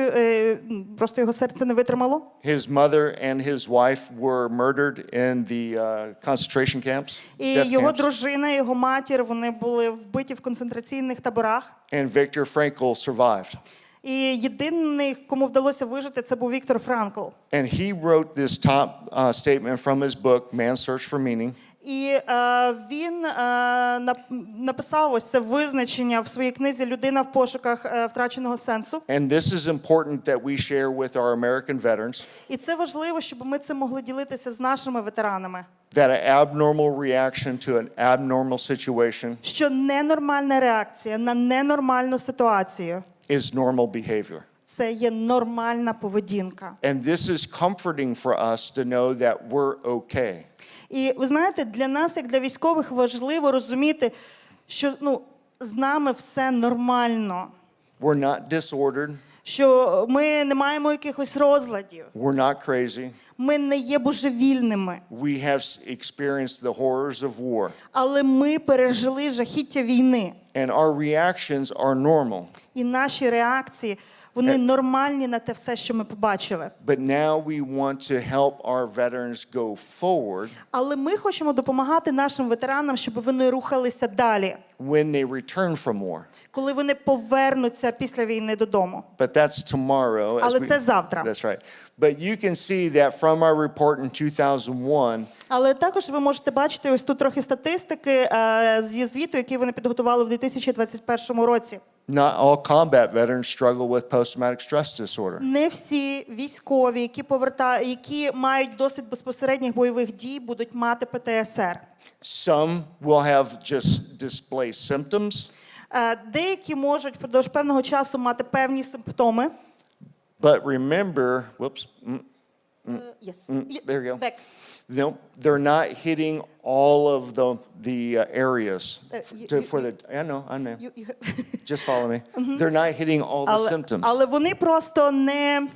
просто його серце не витримало. His mother and his wife were murdered in the concentration camps, І death його camps. дружина, його матір, вони були вбиті в концентраційних таборах. And Viktor Frankl survived. І єдиний, кому вдалося вижити, це був Віктор Франкл. And he wrote this top statement from his book, Man's Search for Meaning. І він написав ось це визначення в своїй книзі «Людина в пошуках втраченого сенсу». And this is important that we share with our American veterans. І це важливо, щоб ми цим могли ділитися з нашими ветеранами. That an abnormal reaction to an abnormal situation Що ненормальна реакція на ненормальну ситуацію is normal behavior. це є нормальна поведінка. And this is comforting for us to know that we're okay. І ви знаєте, для нас, як для військових, важливо розуміти, що з нами все нормально. We're not disordered. Що ми не маємо якихось розладів. We're not crazy. Ми не є божевільними. We have experienced the horrors of war. Але ми пережили жахіття війни. And our reactions are normal. І наші реакції, вони нормальні на те все, що ми побачили. But now we want to help our veterans go forward. Але ми хочемо допомагати нашим ветеранам, щоб вони рухалися далі. When they return from war. Коли вони повернуться після війни додому. But that's tomorrow. Але це завтра. That's right. But you can see that from our report in 2001. Але також ви можете бачити ось тут трохи статистики зі звіту, який вони підготували в 2021 році. Not all combat veterans struggle with post-traumatic stress disorder. Не всі військові, які мають досвід безпосередніх бойових дій, будуть мати ПТСР. Some will have just display symptoms. Деякі можуть впродовж певного часу мати певні симптоми. But remember, whoops. Yes. There you go. Back. No, they're not hitting all of the areas for the. I know. Just follow me. They're not hitting all the symptoms. Але вони просто не,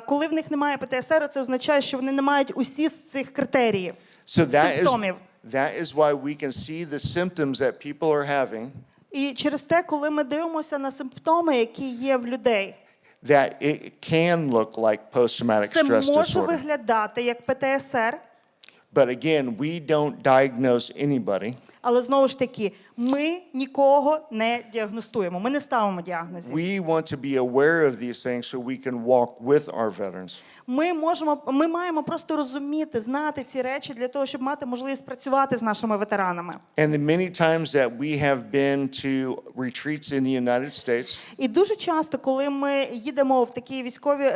коли в них немає ПТСР, це означає, що вони не мають усі з цих критеріїв, симптомів. That is why we can see the symptoms that people are having. І через те, коли ми дивимося на симптоми, які є в людей, that it can look like post-traumatic stress це може disorder. виглядати як ПТСР. But again, we don't diagnose anybody. Але знову ж таки, ми нікого не діагностуємо, ми не ставимо діагнозів. We want to be aware of these things so we can walk with our veterans. Ми маємо просто розуміти, знати ці речі для того, щоб мати можливість працювати з нашими ветеранами. And the many times that we have been to retreats in the United States. І дуже часто, коли ми їдемо в такі військові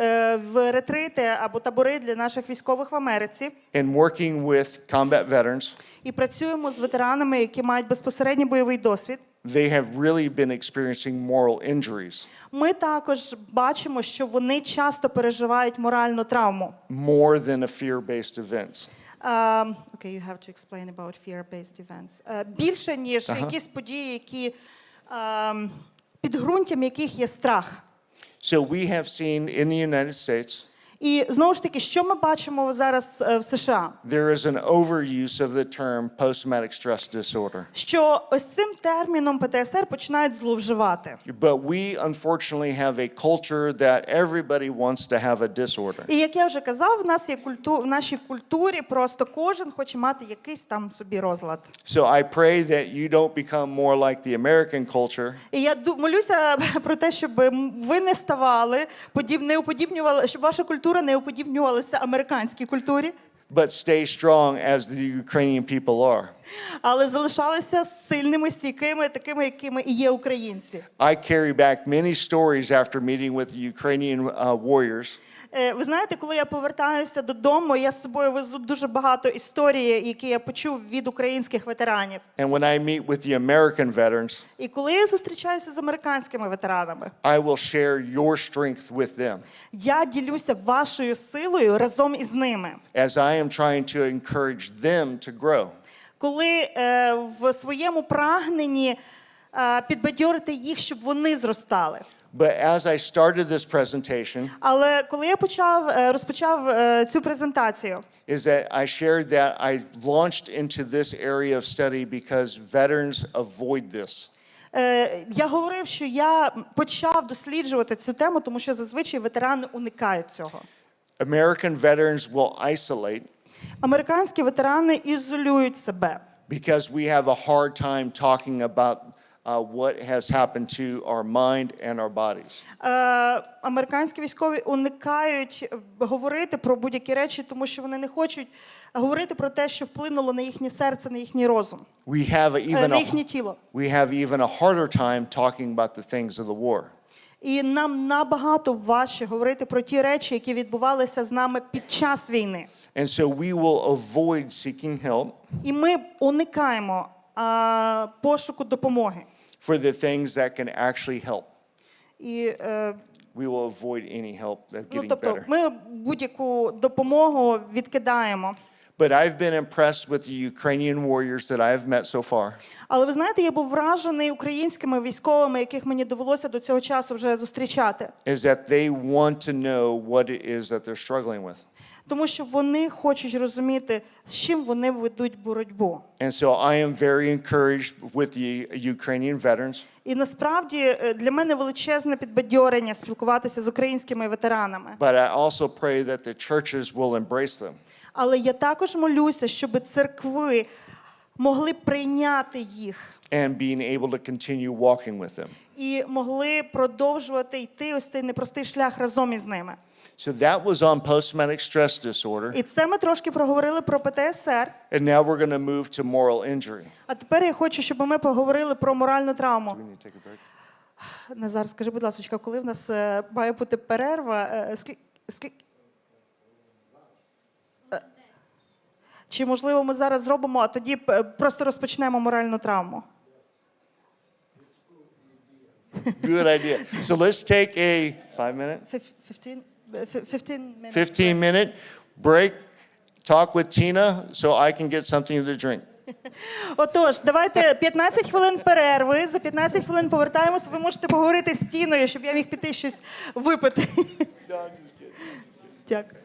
в ретрити або табори для наших військових в Америці, And working with combat veterans. І працюємо з ветеранами, які мають безпосередній бойовий досвід. They have really been experiencing moral injuries. Ми також бачимо, що вони часто переживають моральну травму. More than a fear-based events. Okay, you have to explain about fear-based events. Більше, ніж якісь події, які підґрунтям яких є страх. So we have seen in the United States. І знову ж таки, що ми бачимо зараз в США? There is an overuse of the term post-traumatic stress disorder. Що ось цим терміном ПТСР починають зловживати. But we unfortunately have a culture that everybody wants to have a disorder. І як я вже казав, в нас є в нашій культурі просто кожен хоче мати якийсь там собі розлад. So I pray that you don't become more like the American culture. І я молюся про те, щоб ви не ставали, не уподібнювали, щоб ваша культура не уподібнювалася американській культурі. But stay strong as the Ukrainian people are. Але залишалися сильними, стійкими, такими, якими і є українці. I carry back many stories after meeting with the Ukrainian warriors. Ви знаєте, коли я повертаюся додому, я з собою везу дуже багато історій, які я почув від українських ветеранів. And when I meet with the American veterans, І коли я зустрічаюся з американськими ветеранами, I will share your strength with them. Я ділюся вашою силою разом із ними. As I am trying to encourage them to grow. Коли в своєму прагненні підбадьорити їх, щоб вони зростали. But as I started this presentation, Але коли я розпочав цю презентацію, is that I shared that I launched into this area of study because veterans avoid this. Я говорив, що я почав досліджувати цю тему, тому що зазвичай ветерани уникають цього. American veterans will isolate Американські ветерани ізолюють себе. because we have a hard time talking about what has happened to our mind and our bodies. Американські військові уникають говорити про будь-які речі, тому що вони не хочуть говорити про те, що вплинуло на їхнє серце, на їхній розум, на їхнє тіло. We have even a harder time talking about the things of the war. І нам набагато важче говорити про ті речі, які відбувалися з нами під час війни. And so we will avoid seeking help І ми уникаємо пошуку допомоги. for the things that can actually help. І, We will avoid any help of getting тобто, better. ми будь-яку допомогу відкидаємо. But I've been impressed with the Ukrainian warriors that I've met so far. Але ви знаєте, я був вражений українськими військовими, яких мені довелося до цього часу вже зустрічати. Is that they want to know what it is that they're struggling with. Тому що вони хочуть розуміти, з чим вони ведуть боротьбу. And so I am very encouraged with the Ukrainian veterans. І насправді для мене величезне підбадьорення спілкуватися з українськими ветеранами. But I also pray that the churches will embrace them. Але я також молюся, щоб церкви могли прийняти їх. And being able to continue walking with them. І могли продовжувати йти ось цей непростий шлях разом із ними. So that was on post-traumatic stress disorder. І це ми трошки проговорили про ПТСР. And now we're going to move to moral injury. А тепер я хочу, щоб ми поговорили про моральну травму. We need to take a break. Назар, скажи, будь ласка, коли в нас має бути перерва? Чи, можливо, ми зараз зробимо, а тоді просто розпочнемо моральну травму? Good idea. So let's take a 5-minute, 15-minute break. Talk with Tina so I can get something to drink. Отож, давайте 15 хвилин перерви. За 15 хвилин повертаємося. Ви можете поговорити з Тіною, щоб я міг піти щось випити. Дякую.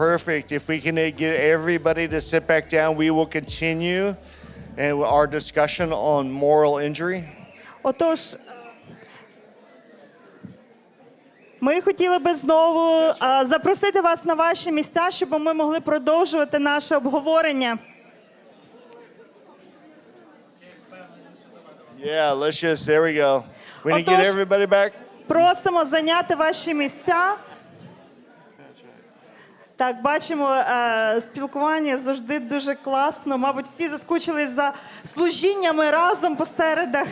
Perfect. If we can get everybody to sit back down, we will continue and our discussion on moral injury. Отож, ми хотіли би знову запросити вас на ваші місця, щоб ми могли продовжувати наше обговорення. Yeah, let's just, there we go. We need to get Отож, everybody back. Просимо зайняти ваші місця. Так, бачимо, спілкування завжди дуже класно. Мабуть, всі заскучились за служіннями разом по середах.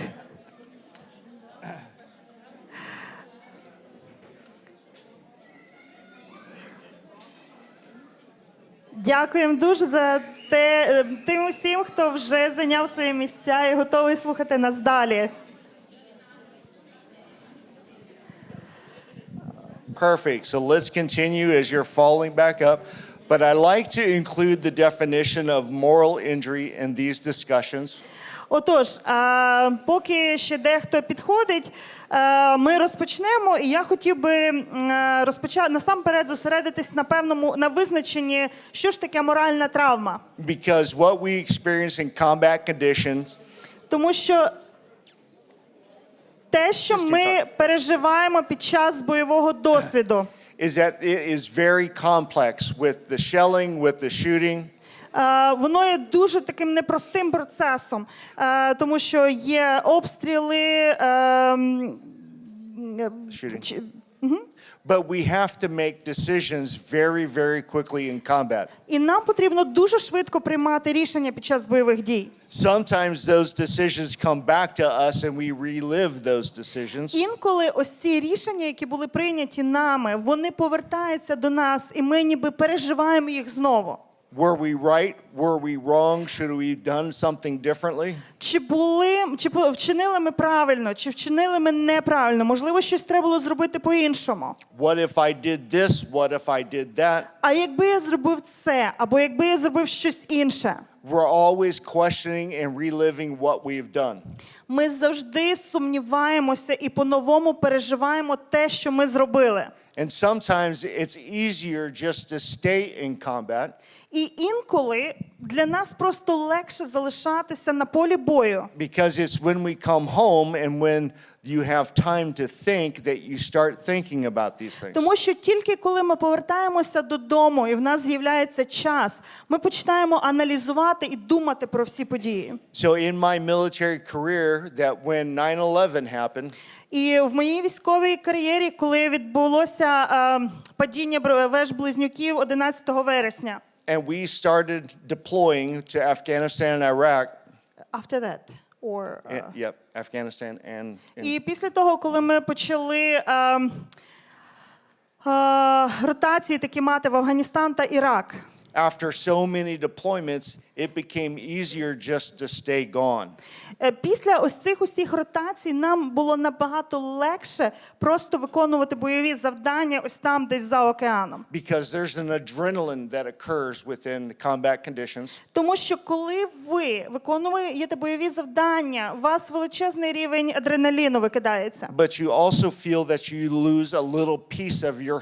Дякуємо дуже за тим усім, хто вже зайняв свої місця і готовий слухати нас далі. Perfect. So let's continue as you're falling back up. But I like to include the definition of moral injury in these discussions. Отож, поки ще дехто підходить, ми розпочнемо, і я хотів би насамперед зосередитись на визначенні, що ж таке моральна травма. Because what we experience in combat conditions Тому що те, що ми переживаємо під час бойового досвіду, is that it is very complex with the shelling, with the shooting. Воно є дуже таким непростим процесом, тому що є обстріли. But we have to make decisions very, very quickly in combat. І нам потрібно дуже швидко приймати рішення під час бойових дій. Sometimes those decisions come back to us and we relive those decisions. Інколи ось ці рішення, які були прийняті нами, вони повертаються до нас, і ми ніби переживаємо їх знову. Were we right? Were we wrong? Should we have done something differently? Чи вчинили ми правильно, чи вчинили ми неправильно? Можливо, щось треба було зробити по-іншому. What if I did this? What if I did that? А якби я зробив це, або якби я зробив щось інше? We're always questioning and reliving what we've done. Ми завжди сумніваємося і по-новому переживаємо те, що ми зробили. And sometimes it's easier just to stay in combat. І інколи для нас просто легше залишатися на полі бою. Because it's when we come home and when you have time to think that you start thinking about these things. Тому що тільки коли ми повертаємося додому і в нас з'являється час, ми починаємо аналізувати і думати про всі події. So in my military career, that when 9/11 happened, І в моїй військовій кар'єрі, коли відбулося падіння веж-близнюків 11 вересня. and we started deploying to Afghanistan and Iraq. After that, or Yep, Afghanistan and І після того, коли ми почали ротації такі мати в Афганістан та Ірак. After so many deployments, it became easier just to stay gone. Після ось цих усіх ротацій нам було набагато легше просто виконувати бойові завдання ось там, десь за океаном. Because there's an adrenaline that occurs within the combat conditions. Тому що коли ви виконуєте бойові завдання, у вас величезний рівень адреналіну викидається. But you also feel that you lose a little piece of your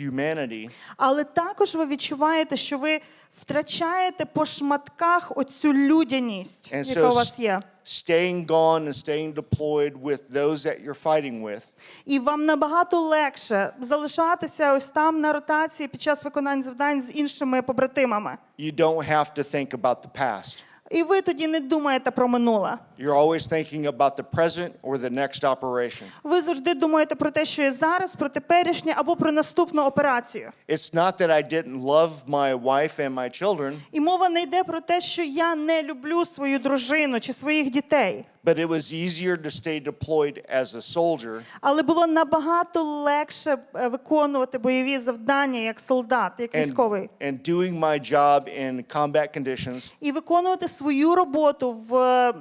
humanity. Але також ви відчуваєте, що ви втрачаєте по шматках оцю людяність, яка у вас є. Staying gone and staying deployed with those that you're fighting with. І вам набагато легше залишатися ось там на ротації під час виконання завдань з іншими побратимами. You don't have to think about the past. І ви тоді не думаєте про минуле. You're always thinking about the present or the next operation. Ви завжди думаєте про те, що є зараз, про теперішнє або про наступну операцію. It's not that I didn't love my wife and my children. І мова не йде про те, що я не люблю свою дружину чи своїх дітей. But it was easier to stay deployed as a soldier. Але було набагато легше виконувати бойові завдання як солдат, як військовий. And doing my job in combat conditions. І виконувати свою роботу в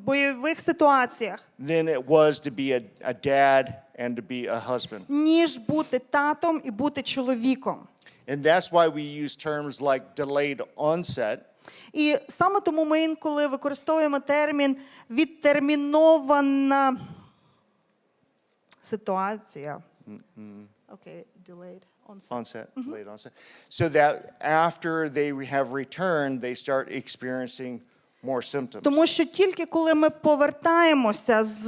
бойових ситуаціях. Than it was to be a dad and to be a husband. Ніж бути татом і бути чоловіком. And that's why we use terms like delayed onset. І саме тому ми інколи використовуємо термін відтермінована ситуація. Окей, delayed late onset. So that after they have returned, they start experiencing more symptoms. Тому що тільки коли ми повертаємося з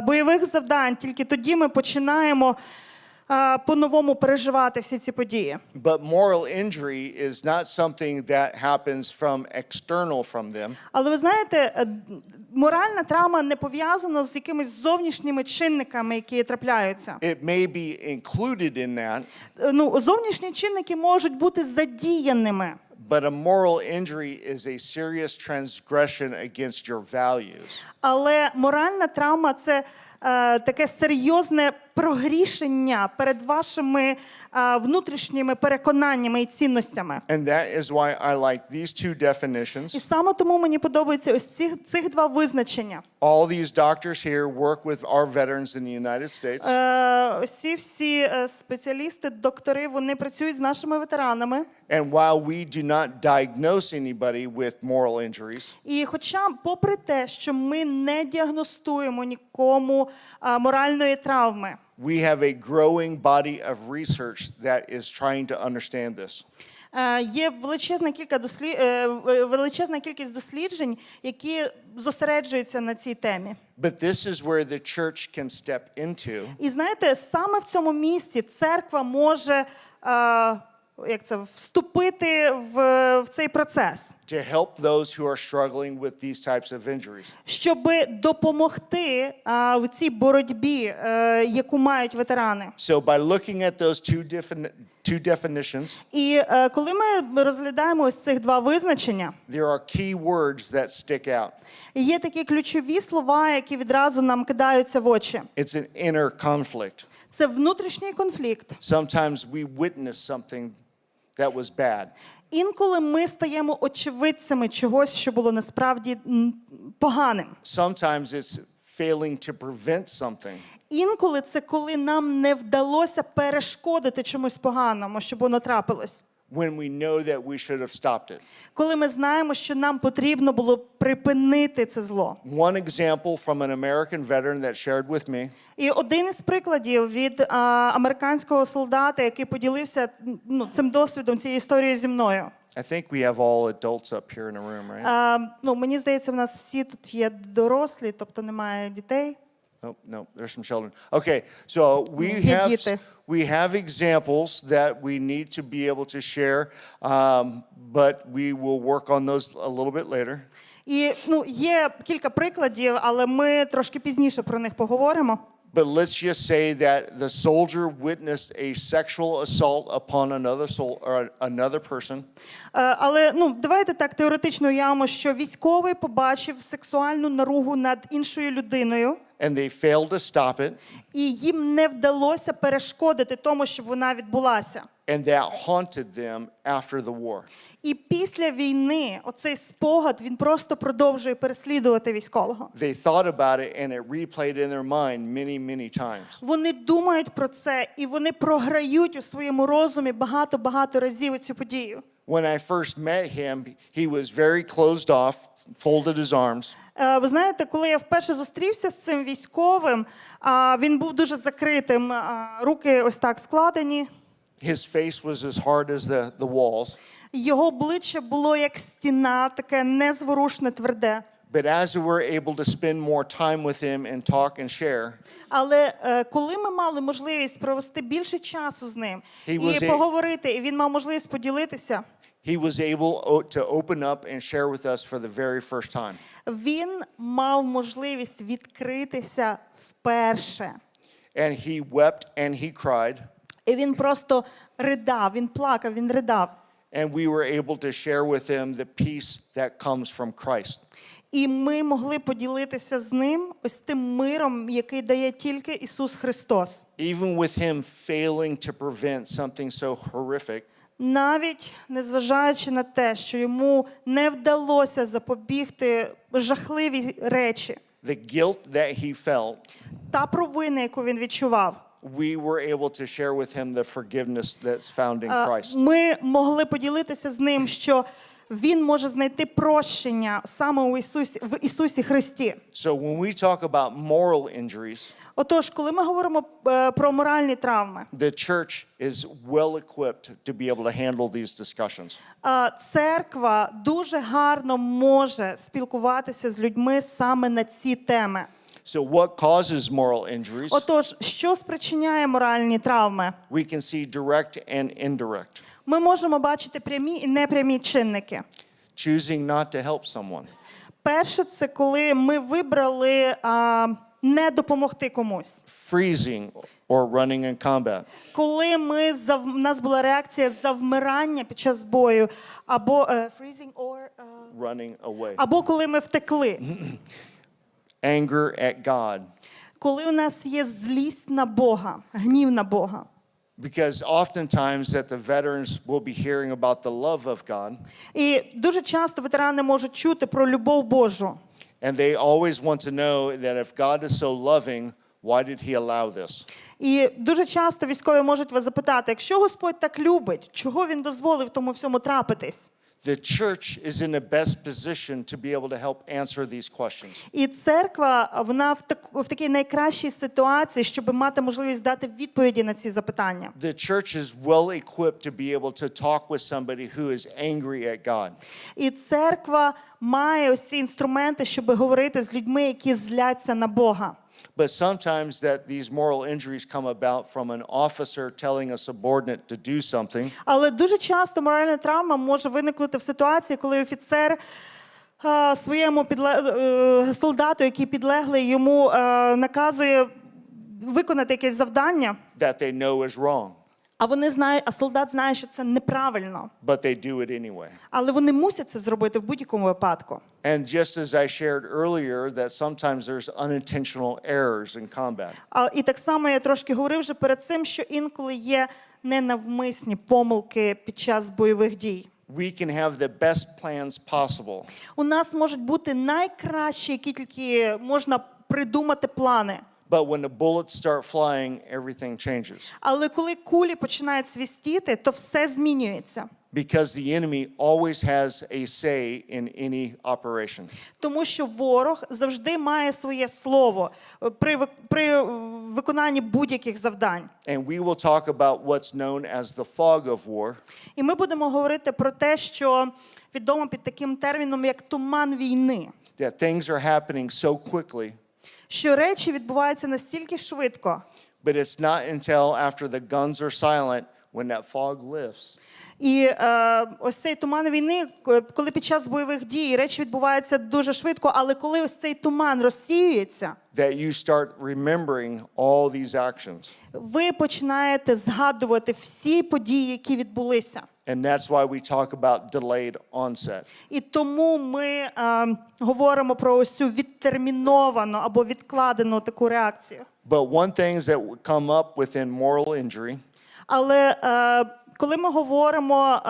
бойових завдань, тільки тоді ми починаємо по-новому переживати всі ці події. But moral injury is not something that happens from external from them. Але ви знаєте, моральна травма не пов'язана з якимись зовнішніми чинниками, які трапляються. It may be included in that. Ну, зовнішні чинники можуть бути задіяними. But a moral injury is a serious transgression against your values. Але моральна травма – це таке серйозне прогрішення перед вашими внутрішніми переконаннями і цінностями. And that is why I like these two definitions. І саме тому мені подобаються ось цих два визначення. All these doctors here work with our veterans in the United States. Всі спеціалісти, доктори, вони працюють з нашими ветеранами. And while we do not diagnose anybody with moral injuries, І хоча, попри те, що ми не діагностуємо нікому моральної травми, we have a growing body of research that is trying to understand this. Є величезна кількість досліджень, які зосереджуються на цій темі. But this is where the church can step into. І знаєте, саме в цьому місці церква може вступити в цей процес. To help those who are struggling with these types of injuries. Щоб допомогти в цій боротьбі, яку мають ветерани. So by looking at those two definitions, І коли ми розглядаємо ось цих два визначення, there are key words that stick out. є такі ключові слова, які відразу нам кидаються в очі. It's an inner conflict. Це внутрішній конфлікт. Sometimes we witness something that was bad. Інколи ми стаємо очевидцями чогось, що було насправді поганим. Sometimes it's failing to prevent something. Інколи це коли нам не вдалося перешкодити чомусь поганому, щоб воно трапилось. When we know that we should have stopped it. Коли ми знаємо, що нам потрібно було припинити це зло. One example from an American veteran that shared with me. І один із прикладів від американського солдата, який поділився цим досвідом, цією історією зі мною. I think we have all adults up here in the room, right? Мені здається, в нас всі тут є дорослі, тобто немає дітей. Oh, no, there's some children. Okay, so we have examples that we need to be able to share, but we will work on those a little bit later. І є кілька прикладів, але ми трошки пізніше про них поговоримо. But let's just say that the soldier witnessed a sexual assault upon another person. Але давайте так теоретично уявимо, що військовий побачив сексуальну наругу над іншою людиною. And they failed to stop it. І їм не вдалося перешкодити тому, щоб вона відбулася. And that haunted them after the war. І після війни оцей спогад, він просто продовжує переслідувати військового. They thought about it and it replayed in their mind many times. Вони думають про це, і вони програють у своєму розумі багато разів цю подію. When I first met him, he was very closed off, folded his arms. Ви знаєте, коли я вперше зустрівся з цим військовим, він був дуже закритим, руки ось так складені. His face was as hard as the walls. Його обличчя було як стіна, таке незворушне, тверде. But as we were able to spend more time with him and talk and share, але коли ми мали можливість провести більше часу з ним і поговорити, і він мав можливість поділитися, he was able to open up and share with us for the very first time. Він мав можливість відкритися вперше. And he wept and he cried. І він просто ридав, він плакав, він ридав. And we were able to share with him the peace that comes from Christ. І ми могли поділитися з ним ось тим миром, який дає тільки Ісус Христос. Even with him failing to prevent something so horrific. Навіть незважаючи на те, що йому не вдалося запобігти жахливі речі. The guilt that he felt. Та провина, яку він відчував. We were able to share with him the forgiveness that's found in Christ. Ми могли поділитися з ним, що він може знайти прощення саме в Ісусі Христі. So when we talk about moral injuries, Отож, коли ми говоримо про моральні травми, the church is well equipped to be able to handle these discussions. церква дуже гарно може спілкуватися з людьми саме на ці теми. So what causes moral injuries? Отож, що спричиняє моральні травми? We can see direct and indirect. Ми можемо бачити прямі і непрямі чинники. Choosing not to help someone. Перше, це коли ми вибрали не допомогти комусь. Freezing or running in combat. Коли у нас була реакція завмирання під час бою, або freezing or, Running away. або коли ми втекли. Anger at God. Коли у нас є злість на Бога, гнів на Бога. Because oftentimes that the veterans will be hearing about the love of God. І дуже часто ветерани можуть чути про любов Божу. And they always want to know that if God is so loving, why did he allow this? І дуже часто військові можуть вас запитати, якщо Господь так любить, чого Він дозволив тому всьому трапитись? The church is in the best position to be able to help answer these questions. І церква, вона в такій найкращій ситуації, щоб мати можливість дати відповіді на ці запитання. The church is well equipped to be able to talk with somebody who is angry at God. І церква має ось ці інструменти, щоб говорити з людьми, які зляться на Бога. But sometimes that these moral injuries come about from an officer telling a subordinate to do something. Але дуже часто моральна травма може виникнути в ситуації, коли офіцер своєму солдату, який підлеглий йому, наказує виконати якесь завдання, That they know is wrong, а солдат знає, що це неправильно. but they do it anyway. Але вони мусять це зробити в будь-якому випадку. And just as I shared earlier, that sometimes there's unintentional errors in combat. І так само я трошки говорив вже перед цим, що інколи є ненавмисні помилки під час бойових дій. We can have the best plans possible, У нас можуть бути найкращі, які тільки можна придумати плани. but when the bullets start flying, everything changes. Але коли кулі починають свистіти, то все змінюється. Because the enemy always has a say in any operation. Тому що ворог завжди має своє слово при виконанні будь-яких завдань. And we will talk about what's known as the fog of war. І ми будемо говорити про те, що відомо під таким терміном, як туман війни. That things are happening so quickly. Що речі відбуваються настільки швидко. But it's not until after the guns are silent when that fog lifts. І ось цей туман війни, коли під час бойових дій речі відбуваються дуже швидко, але коли ось цей туман розсіюється, that you start remembering all these actions. ви починаєте згадувати всі події, які відбулися. And that's why we talk about delayed onset. І тому ми говоримо про ось цю відтерміновану або відкладену таку реакцію. But one thing that come up within moral injury Але коли ми говоримо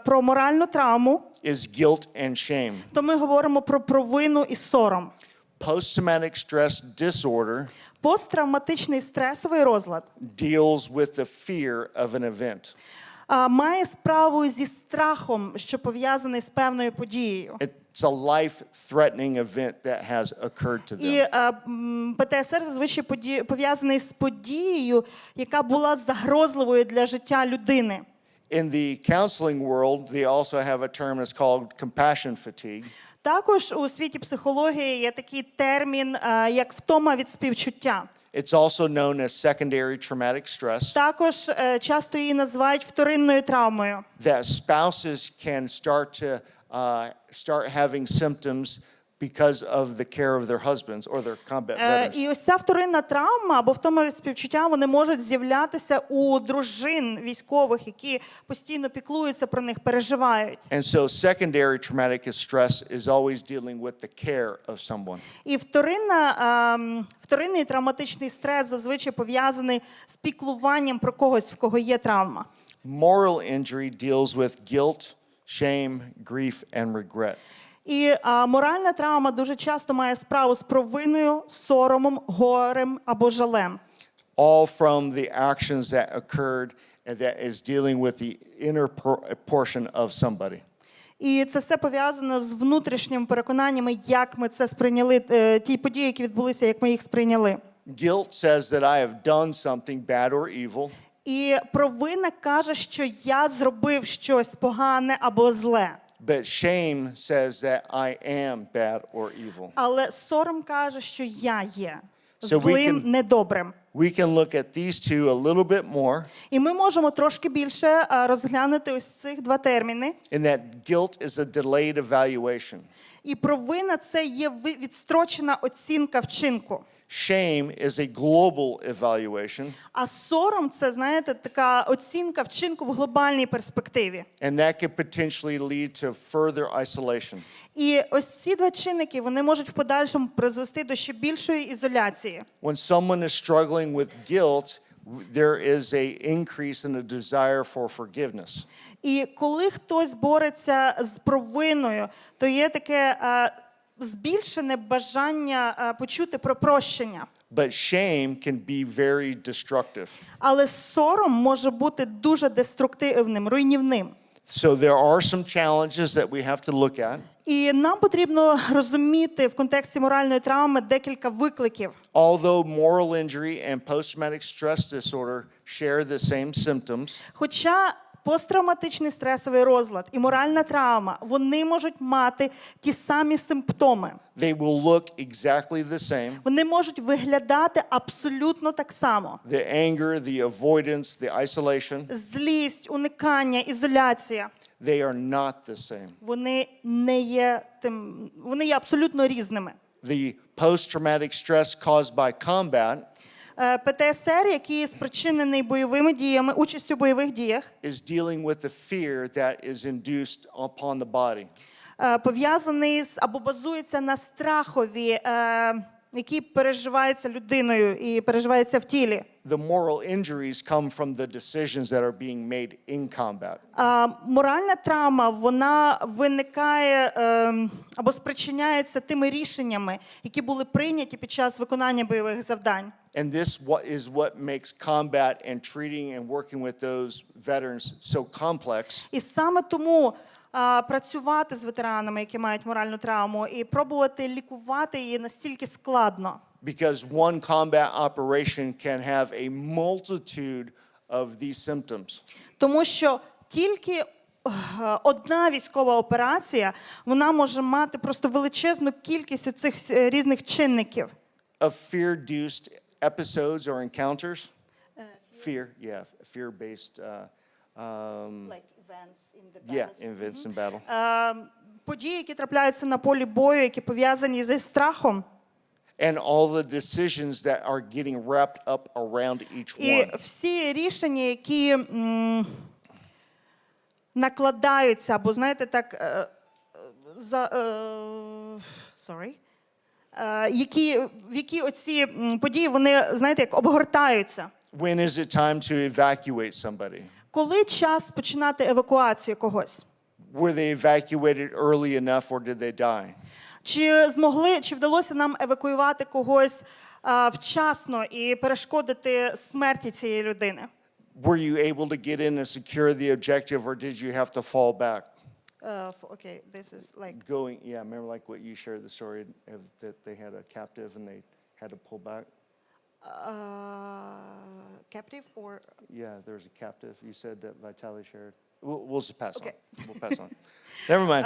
про моральну травму, is guilt and shame. то ми говоримо про провину і сором. Post-traumatic stress disorder Посттравматичний стресовий розлад deals with the fear of an event. Має справу зі страхом, що пов'язаний з певною подією. It's a life-threatening event that has occurred to them. І ПТСР зазвичай пов'язаний з подією, яка була загрозливою для життя людини. In the counseling world, they also have a term that's called compassion fatigue. Також у світі психології є такий термін, як втома від співчуття. It's also known as secondary traumatic stress. Також часто її називають вторинною травмою. That spouses can start having symptoms because of the care of their husbands or their combat veterans. І ось ця вторинна травма або втома від співчуття, вони можуть з'являтися у дружин військових, які постійно піклуються про них, переживають. And so secondary traumatic stress is always dealing with the care of someone. І вторинний травматичний стрес зазвичай пов'язаний з піклуванням про когось, в кого є травма. Moral injury deals with guilt, shame, grief, and regret. І моральна травма дуже часто має справу з провиною, соромом, горем або жалем. All from the actions that occurred and that is dealing with the inner portion of somebody. І це все пов'язано з внутрішніми переконаннями, як ми це сприйняли, ті події, які відбулися, як ми їх сприйняли. Guilt says that I have done something bad or evil. І провина каже, що я зробив щось погане або зле. But shame says that I am bad or evil. Але сором каже, що я є So we злим, can- недобрим. We can look at these two a little bit more, І ми можемо трошки більше розглянути ось цих два терміни. in that guilt is a delayed evaluation. І провина – це є відстрочена оцінка вчинку. Shame is a global evaluation, А сором – це, знаєте, така оцінка вчинку в глобальній перспективі. and that could potentially lead to further isolation. І ось ці два чинники, вони можуть в подальшому призвести до ще більшої ізоляції. When someone is struggling with guilt, there is an increase in the desire for forgiveness. І коли хтось бореться з провиною, то є таке збільшене бажання почути про прощення. But shame can be very destructive. Але сором може бути дуже деструктивним, руйнівним. So there are some challenges that we have to look at. І нам потрібно розуміти в контексті моральної травми декілька викликів. Although moral injury and post-traumatic stress disorder share the same symptoms, Хоча посттравматичний стресовий розлад і моральна травма, вони можуть мати ті самі симптоми. they will look exactly the same. Вони можуть виглядати абсолютно так само. The anger, the avoidance, the isolation, Злість, уникання, ізоляція. they are not the same. Вони не є тим, вони є абсолютно різними. The post-traumatic stress caused by combat ПТСР, який спричинений бойовими діями, участю в бойових діях, is dealing with the fear that is induced upon the body. пов'язаний з або базується на страхові, який переживається людиною і переживається в тілі. The moral injuries come from the decisions that are being made in combat. Моральна травма, вона виникає або спричиняється тими рішеннями, які були прийняті під час виконання бойових завдань. And this is what makes combat and treating and working with those veterans so complex. І саме тому працювати з ветеранами, які мають моральну травму, і пробувати лікувати її настільки складно. Because one combat operation can have a multitude of these symptoms. Тому що тільки одна військова операція, вона може мати просто величезну кількість цих різних чинників. Of fear-induced episodes or encounters. Fear-based. Events in battle. Події, які трапляються на полі бою, які пов'язані зі страхом. And all the decisions that are getting wrapped up around each І one. всі рішення, які накладаються, або, знаєте, так, в які оці події, вони, знаєте, як обгортаються. When is it time to evacuate somebody? Коли час починати евакуацію когось? Were they evacuated early enough or did they die? Чи вдалося нам евакуювати когось вчасно і перешкодити смерті цієї людини? Were you able to get in and secure the objective or did you have to fall back? Okay, this is like Remember like what you shared the story of that they had a captive and they had to pull back? Captive or Yeah, there was a captive. You said that Vitaly shared. We'll just pass Okay. on. We'll pass on. Never mind.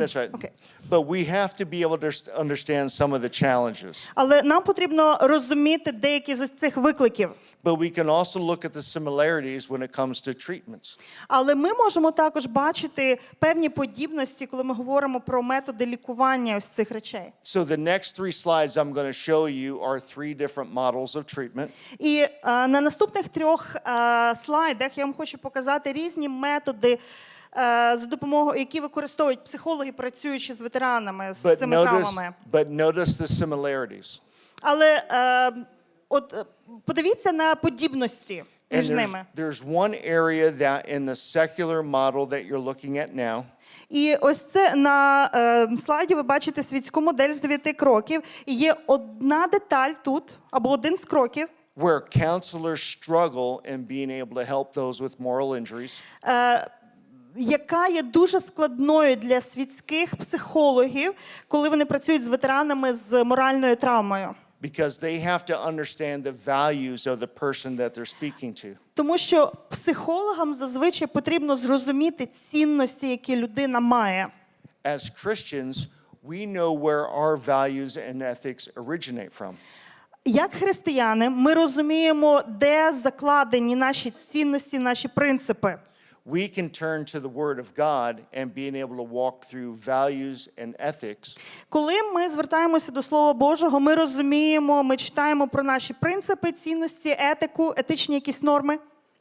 That's right. Okay. But we have to be able to understand some of the challenges. Але нам потрібно розуміти деякі з цих викликів. But we can also look at the similarities when it comes to treatments. Але ми можемо також бачити певні подібності, коли ми говоримо про методи лікування ось цих речей. So the next 3 slides I'm going to show you are 3 different models of treatment. І на наступних 3 слайдах я вам хочу показати різні методи, за допомогою які використовують психологи, працюючи з ветеранами, з цими травмами. But notice the similarities. Але от подивіться на подібності між And ними. there's one area that in the secular model that you're looking at now. І ось це на слайді ви бачите світську модель з 9 кроків. І є одна деталь тут, або один з кроків, Where counselors struggle in being able to help those with moral injuries. Яка є дуже складною для світських психологів, коли вони працюють з ветеранами з моральною травмою. Because they have to understand the values of the person that they're speaking to. Тому що психологам зазвичай потрібно зрозуміти цінності, які людина має. As Christians, we know where our values and ethics originate from. Як християни, ми розуміємо, де закладені наші цінності, наші принципи. We can turn to the Word of God and being able to walk through values and ethics. Коли ми звертаємося до Слова Божого, ми розуміємо, ми читаємо про наші принципи, цінності, етику, етичні якісь норми.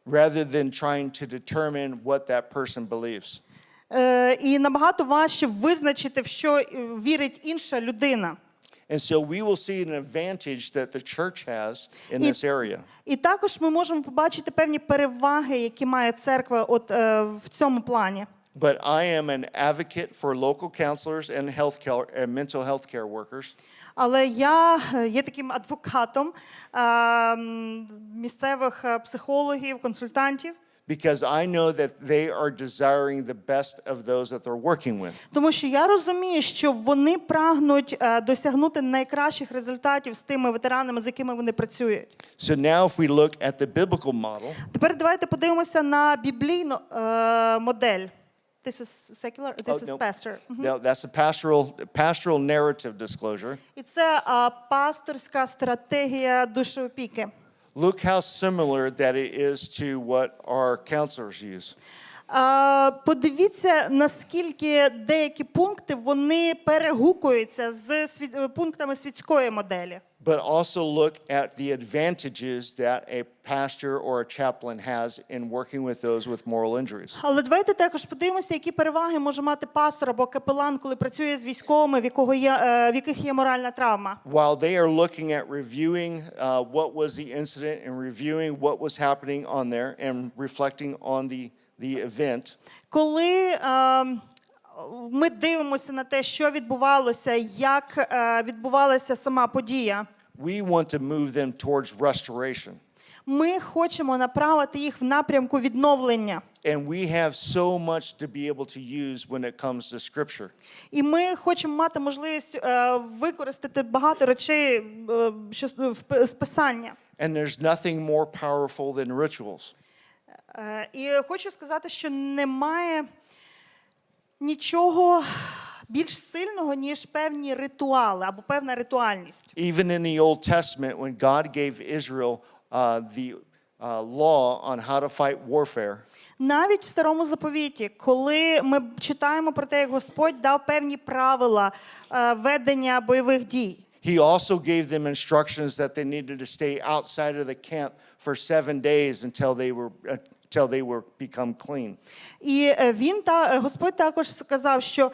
Rather than trying to determine what that person believes. І набагато важче визначити, в що вірить інша людина. And so we will see an advantage that the church has in this area. І також ми можемо побачити певні переваги, які має церква от в цьому плані. But I am an advocate for local counselors and mental health care workers. Але я є таким адвокатом місцевих психологів, консультантів. Because I know that they are desiring the best of those that they're working with. Тому що я розумію, що вони прагнуть досягнути найкращих результатів з тими ветеранами, з якими вони працюють. So now if we look at the biblical model. Тепер давайте подивимося на біблійну модель. This is secular, this is pastor. No, that's a pastoral narrative disclosure. І це пасторська стратегія душеопіки. Look how similar that it is to what our counselors use. Подивіться, наскільки деякі пункти вони перегукуються з пунктами світської моделі. But also look at the advantages that a pastor or a chaplain has in working with those with moral injuries. Але давайте також подивимося, які переваги може мати пастор або капелан, коли працює з військовими, в яких є моральна травма. While they are looking at reviewing what was the incident and reviewing what was happening on there and reflecting on the event. Коли ми дивимося на те, що відбувалося, як відбувалася сама подія, We want to move them towards restoration. ми хочемо направити їх в напрямку відновлення. And we have so much to be able to use when it comes to Scripture. І ми хочемо мати можливість використати багато речей з Писання. And there's nothing more powerful than rituals. І хочу сказати, що немає нічого більш сильного, ніж певні ритуали або певна ритуальність. Even in the Old Testament, when God gave Israel the law on how to fight warfare, Навіть в Старому Заповіті, коли ми читаємо про те, як Господь дав певні правила ведення бойових дій, He also gave them instructions that they needed to stay outside of the camp for 7 days until they were become clean. І Господь також сказав, що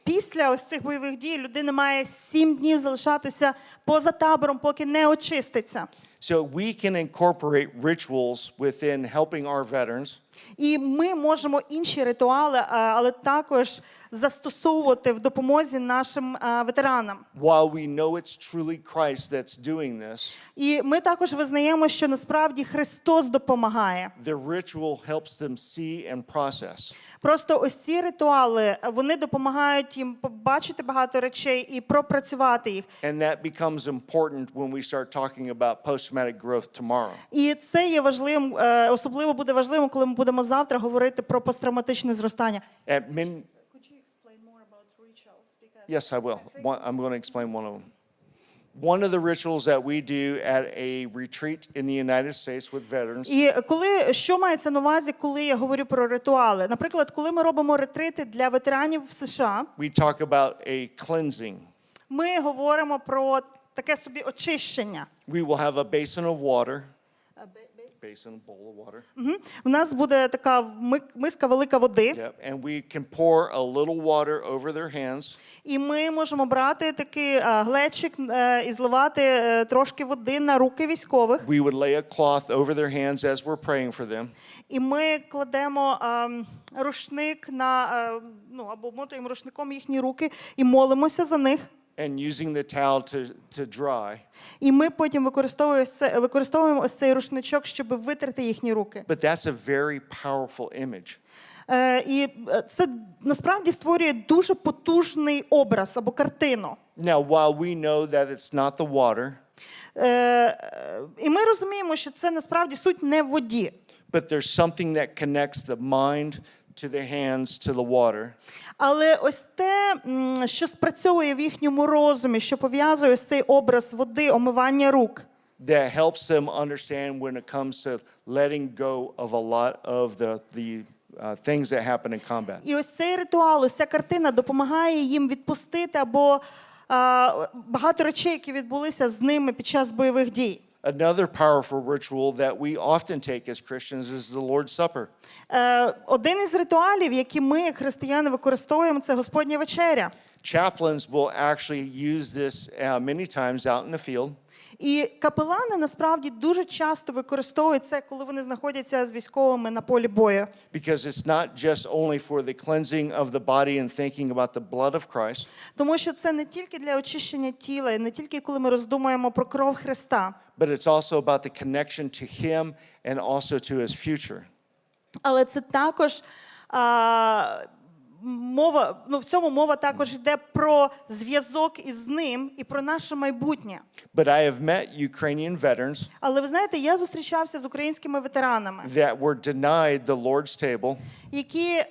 після ось цих бойових дій людина має 7 днів залишатися поза табором, поки не очиститься. So we can incorporate rituals within helping our veterans. І ми можемо інші ритуали, але також застосовувати в допомозі нашим ветеранам. While we know it's truly Christ that's doing this, І ми також визнаємо, що насправді Христос допомагає. the ritual helps them see and process. Просто ось ці ритуали, вони допомагають їм побачити багато речей і пропрацювати їх. And that becomes important when we start talking about post-traumatic growth tomorrow. І це є важливим, особливо буде важливим, коли ми будемо завтра говорити про посттравматичне зростання. Yes, I will. I'm going to explain one of them. One of the rituals that we do at a retreat in the United States with veterans. І що мається на увазі, коли я говорю про ритуали? Наприклад, коли ми робимо ретрити для ветеранів в США, We talk about a cleansing. ми говоримо про таке собі очищення. We will have a basin of water. Bowl of water. У нас буде така миска велика води. Yeah, and we can pour a little water over their hands. І ми можемо брати такий глечик і зливати трошки води на руки військових. We would lay a cloth over their hands as we're praying for them. І ми кладемо рушник або мотуємо рушником їхні руки і молимося за них. And using the towel to dry. І ми потім використовуємо ось цей рушничок, щоб витерти їхні руки. But that's a very powerful image. І це насправді створює дуже потужний образ або картину. Now, while we know that it's not the water, І ми розуміємо, що це насправді суть не в воді. but there's something that connects the mind to the hands to the water. Але ось те, що спрацьовує в їхньому розумі, що пов'язує ось цей образ води, омивання рук, That helps them understand when it comes to letting go of a lot of the things that happen in combat. І ось цей ритуал, ось ця картина допомагає їм відпустити або багато речей, які відбулися з ними під час бойових дій. Another powerful ritual that we often take as Christians is the Lord's Supper. Один із ритуалів, які ми, як християни, використовуємо, це Господня вечеря. Chaplains will actually use this many times out in the field. І капелани насправді дуже часто використовують це, коли вони знаходяться з військовими на полі бою. Because it's not just only for the cleansing of the body and thinking about the blood of Christ, Тому що це не тільки для очищення тіла, і не тільки коли ми роздумуємо про кров Христа, but it's also about the connection to Him and also to His future. але це також мова, в цьому мова також йде про зв'язок із ним і про наше майбутнє. But I have met Ukrainian veterans Але ви знаєте, я зустрічався з українськими ветеранами, that were denied the Lord's table які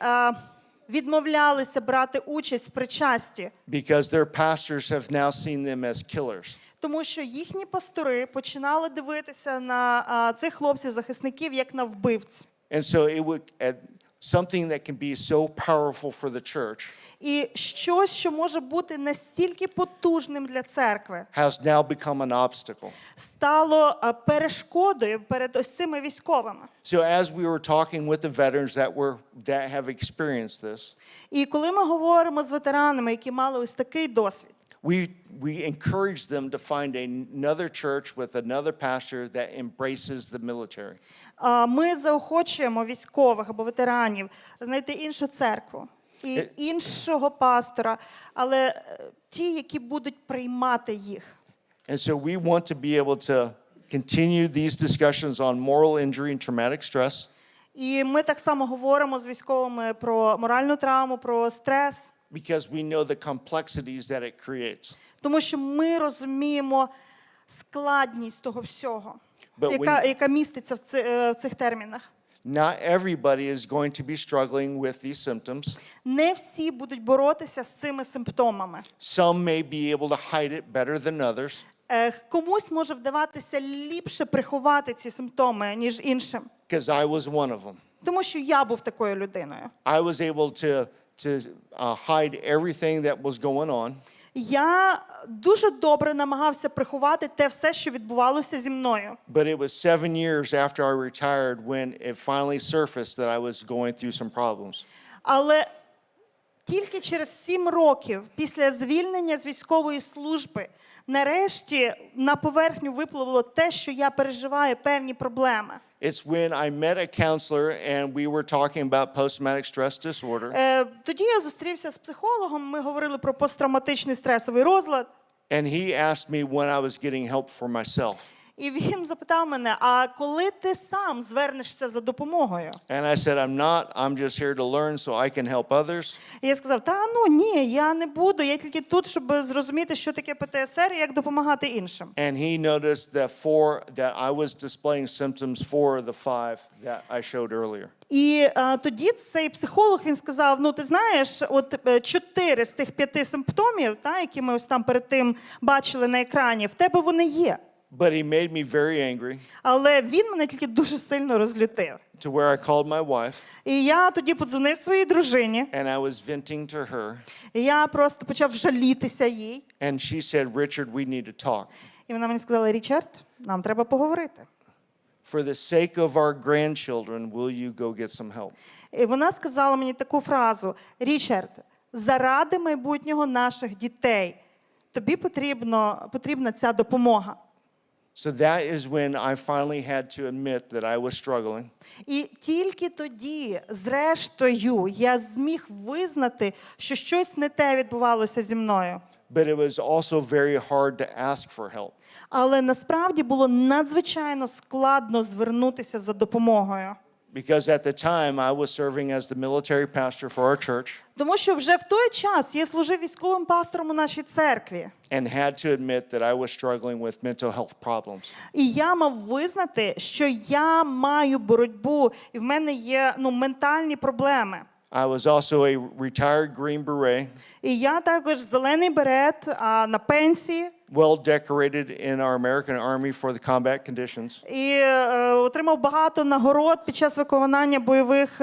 відмовлялися брати участь в причасті, because their pastors have now seen them as killers. тому що їхні пастори починали дивитися на цих хлопців-захисників як на вбивць. And so it would something that can be so powerful for the church І щось, що може бути настільки потужним для церкви, has now become an obstacle. стало перешкодою перед ось цими військовими. So as we were talking with the veterans that have experienced this, І коли ми говоримо з ветеранами, які мали ось такий досвід, we encourage them to find another church with another pastor that embraces the military. ми заохочуємо військових або ветеранів знайти іншу церкву і іншого пастора, але ті, які будуть приймати їх. And so we want to be able to continue these discussions on moral injury and traumatic stress. І ми так само говоримо з військовими про моральну травму, про стрес, Because we know the complexities that it creates. тому що ми розуміємо складність того всього, But яка міститься в цих термінах. not everybody is going to be struggling with these symptoms. Не всі будуть боротися з цими симптомами. Some may be able to hide it better than others. Комусь може вдаватися ліпше приховати ці симптоми, ніж іншим. Because I was one of them. Тому що я був такою людиною. I was able to hide everything that was going on. Я дуже добре намагався приховати те все, що відбувалося зі мною. But it was 7 years after I retired when it finally surfaced that I was going through some problems. Але тільки через 7 років після звільнення з військової служби нарешті на поверхню випливло те, що я переживаю певні проблеми. It's when I met a counselor and we were talking about post-traumatic stress disorder. Тоді я зустрівся з психологом, ми говорили про посттравматичний стресовий розлад. And he asked me when I was getting help for myself. І він запитав мене, а коли ти сам звернешся за допомогою? And I said, I'm just here to learn so I can help others. І я сказав, ні, я не буду, я тільки тут, щоб зрозуміти, що таке ПТСР і як допомагати іншим. And he noticed that I was displaying symptoms for the 5 that I showed earlier. І тоді цей психолог, він сказав, ти знаєш, от 4 з тих 5 симптомів, які ми ось там перед тим бачили на екрані, в тебе вони є. But he made me very angry Але він мене тільки дуже сильно розлютив. to where I called my wife І я тоді подзвонив своїй дружині, and I was venting to her. і я просто почав жалітися їй. And she said, Richard, we need to talk. І вона мені сказала, Річард, нам треба поговорити. For the sake of our grandchildren, will you go get some help? І вона сказала мені таку фразу, Річард, заради майбутнього наших дітей, тобі потрібна ця допомога. So that is when I finally had to admit that I was struggling. І тільки тоді, зрештою, я зміг визнати, що щось не те відбувалося зі мною. But it was also very hard to ask for help. Але насправді було надзвичайно складно звернутися за допомогою. Because at the time I was serving as the military pastor for our church Тому що вже в той час я служив військовим пастором у нашій церкві. and had to admit that I was struggling with mental health problems. І я мав визнати, що я маю боротьбу, і в мене є ментальні проблеми. I was also a retired Green Beret, І я також зелений берет на пенсії. well decorated in our American Army for the combat conditions. І отримав багато нагород під час виконання бойових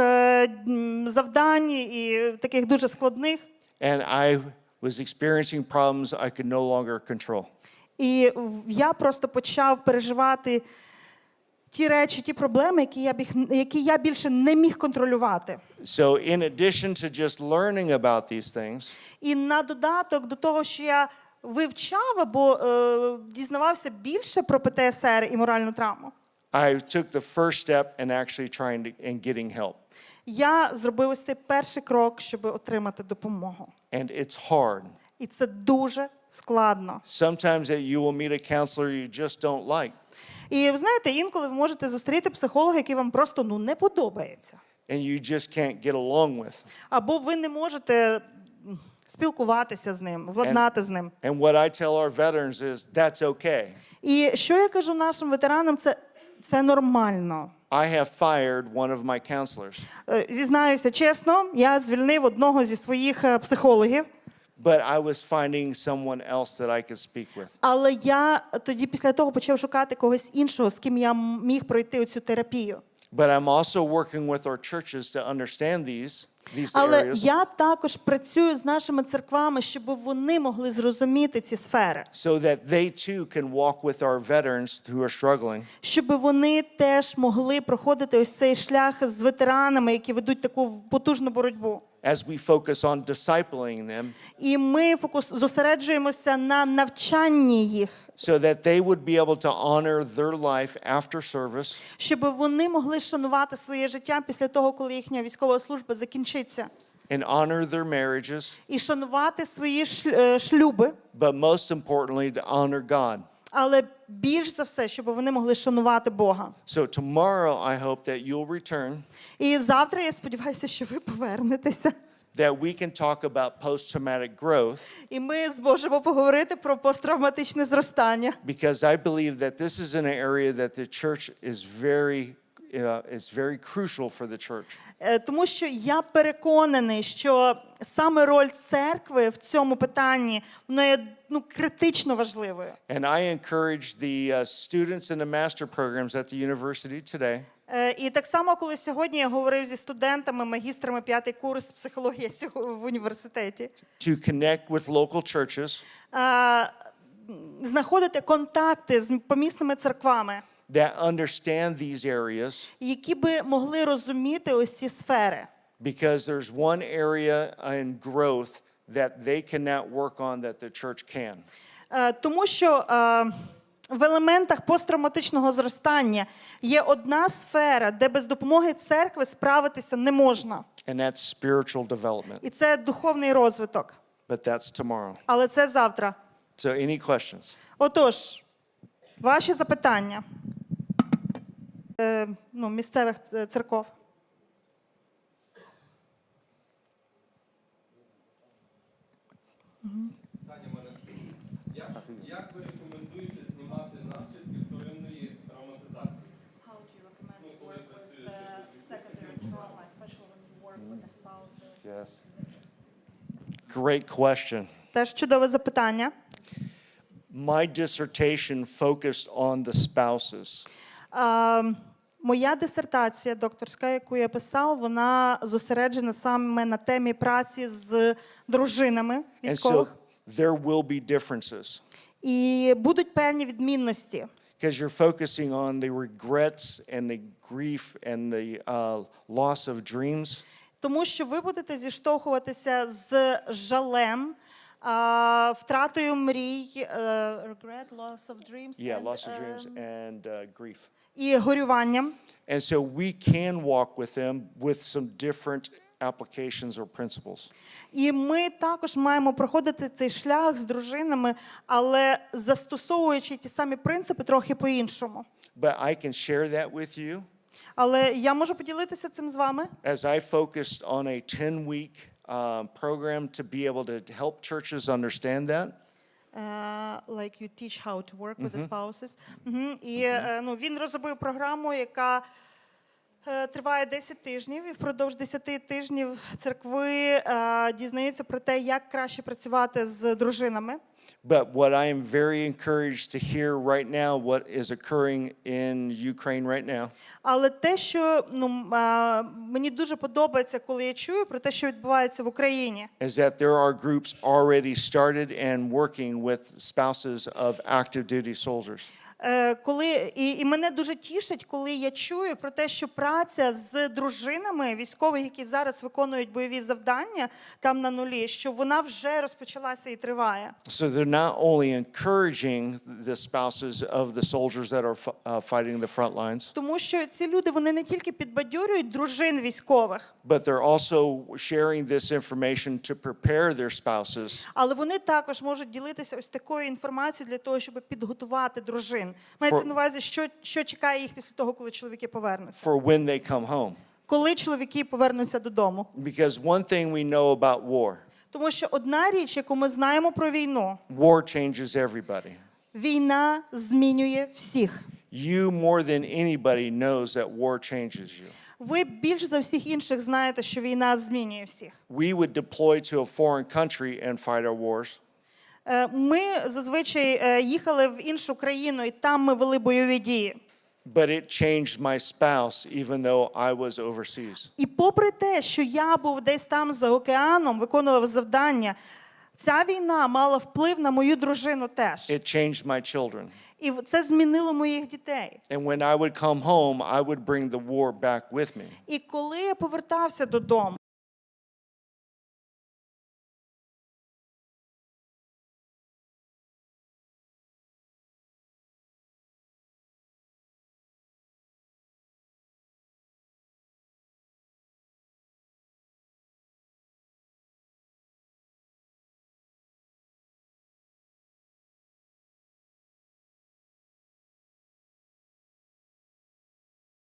завдань і таких дуже складних. And I was experiencing problems I could no longer control. І я просто почав переживати ті речі, ті проблеми, які я більше не міг контролювати. So in addition to just learning about these things, І на додаток до того, що я вивчав або дізнавався більше про ПТСР і моральну травму, I took the first step in actually trying to and getting help. я зробив ось цей перший крок, щоб отримати допомогу. And it's hard. І це дуже складно. Sometimes that you will meet a counselor you just don't like. І ви знаєте, інколи ви можете зустріти психолога, який вам просто не подобається. And you just can't get along with. Або ви не можете спілкуватися з ним, владнати з ним. And what I tell our veterans is that's okay. І що я кажу нашим ветеранам, це нормально. I have fired one of my counselors. Зізнаюся чесно, я звільнив одного зі своїх психологів. But I was finding someone else that I could speak with. Але я тоді після того почав шукати когось іншого, з ким я міг пройти оцю терапію. But I'm also working with our churches to understand these Але areas я також працюю з нашими церквами, щоб вони могли зрозуміти ці сфери. so that they too can walk with our veterans who are struggling. Щоб вони теж могли проходити ось цей шлях з ветеранами, які ведуть таку потужну боротьбу. As we focus on discipling them, І ми зосереджуємося на навчанні їх, so that they would be able to honor their life after service, щоб вони могли шанувати своє життя після того, коли їхня військова служба закінчиться. and honor their marriages, І шанувати свої шлюби, but most importantly to honor God. але більш за все, щоб вони могли шанувати Бога. So tomorrow I hope that you'll return, І завтра я сподіваюся, що ви повернетеся. that we can talk about post-traumatic growth, І ми зможемо поговорити про посттравматичне зростання. because I believe that this is an area that the church is very crucial for the church. Тому що я переконаний, що саме роль церкви в цьому питанні, вона є критично важливою. And I encourage the students in the master programs at the university today І так само, коли сьогодні я говорив зі студентами, магістрами 5-й курс психології в університеті, to connect with local churches знаходити контакти з помісними церквами, that understand these areas, які би могли розуміти ось ці сфери. because there's one area in growth that they cannot work on that the church can. Тому що в елементах посттравматичного зростання є одна сфера, де без допомоги церкви справитися не можна. And that's spiritual development. І це духовний розвиток. But that's tomorrow. Але це завтра. So any questions? Отож, ваші запитання місцевих церков. Як ви рекомендуєте знімати наслідки вторинної травматизації? Коли працюєш? Yes. Great question. Теж чудове запитання. My dissertation focused on the spouses. Моя дисертація докторська, яку я писав, вона зосереджена саме на темі праці з дружинами And so військових. there will be differences І будуть певні відмінності. because you're focusing on the regrets and the grief and the loss of dreams. Тому що ви будете зіштовхуватися з жалем, втратою мрій, regret, loss of dreams, Yeah, loss of dreams and grief. і горюванням. And so we can walk with them with some different applications or principles. І ми також маємо проходити цей шлях з дружинами, але застосовуючи ті самі принципи трохи по-іншому. But I can share that with you. Але я можу поділитися цим з вами. As I focused on a 10-week program to be able to help churches understand that, Like you teach how to work with the spouses. І він розробив програму, яка триває 10 тижнів, і впродовж 10 тижнів церкви дізнаються про те, як краще працювати з дружинами. but what I am very encouraged to hear right now, what is occurring in Ukraine right now, Але те, що мені дуже подобається, коли я чую про те, що відбувається в Україні, is that there are groups already started and working with spouses of active duty soldiers. І мене дуже тішить, коли я чую про те, що праця з дружинами військових, які зараз виконують бойові завдання там на нулі, що вона вже розпочалася і триває. So they're not only encouraging the spouses of the soldiers that are fighting the front lines, Тому що ці люди, вони не тільки підбадьорюють дружин військових, but they're also sharing this information to prepare their spouses але вони також можуть ділитися ось такою інформацією для того, щоб підготувати дружин. Мається на увазі, що чекає їх після того, коли чоловіки повернуться. for when they come home. Коли чоловіки повернуться додому. Because one thing we know about war, Тому що одна річ, яку ми знаємо про війну, war changes everybody. війна змінює всіх. You more than anybody knows that war changes you. Ви більш за всіх інших знаєте, що війна змінює всіх. We would deploy to a foreign country and fight our wars. Ми зазвичай їхали в іншу країну, і там ми вели бойові дії. But it changed my spouse even though I was overseas. І попри те, що я був десь там за океаном, виконував завдання, ця війна мала вплив на мою дружину теж. It changed my children. І це змінило моїх дітей. And when I would come home, I would bring the war back with me. І коли я повертався додому,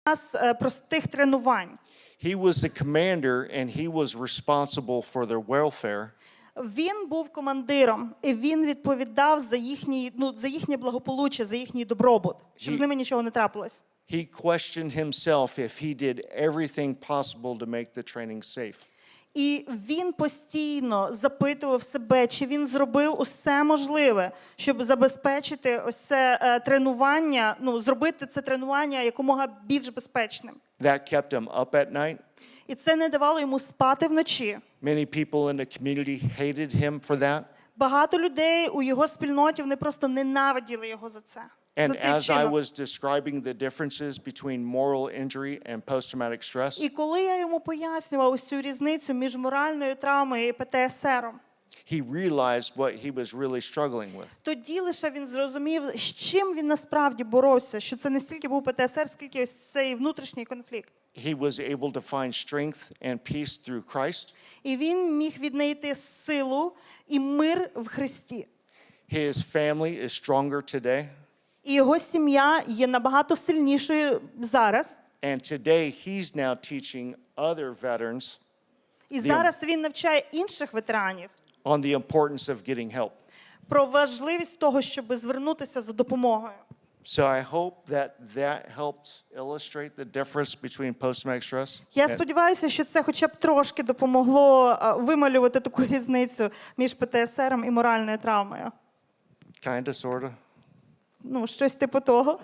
нас простих тренувань. He was the commander and he was responsible for their welfare. Він був командиром, і він відповідав за їхнє благополуччя, за їхній добробут, щоб з ними нічого не трапилось. He questioned himself if he did everything possible to make the training safe. І він постійно запитував себе, чи він зробив усе можливе, щоб забезпечити ось це тренування, зробити це тренування якомога більш безпечним. That kept him up at night. І це не давало йому спати вночі. Many people in the community hated him for that. Багато людей у його спільноті, вони просто ненавиділи його за це. And за цей as I вчинок. was describing the differences between moral injury and post-traumatic stress, І коли я йому пояснював ось цю різницю між моральною травмою і ПТСР, he realized what he was really struggling with. тоді лише він зрозумів, з чим він насправді боровся, що це не стільки був ПТСР, скільки ось цей внутрішній конфлікт. He was able to find strength and peace through Christ. І він міг віднайти силу і мир в Христі. His family is stronger today. І його сім'я є набагато сильнішою зараз. And today he's now teaching other veterans І зараз він навчає інших ветеранів on the importance of getting help. про важливість того, щоб звернутися за допомогою. So I hope that helps illustrate the difference between post-traumatic stress. Я сподіваюся, що це хоча б трошки допомогло вималювати таку різницю між ПТСР і моральною травмою. Kinda, sorta. Щось типу того.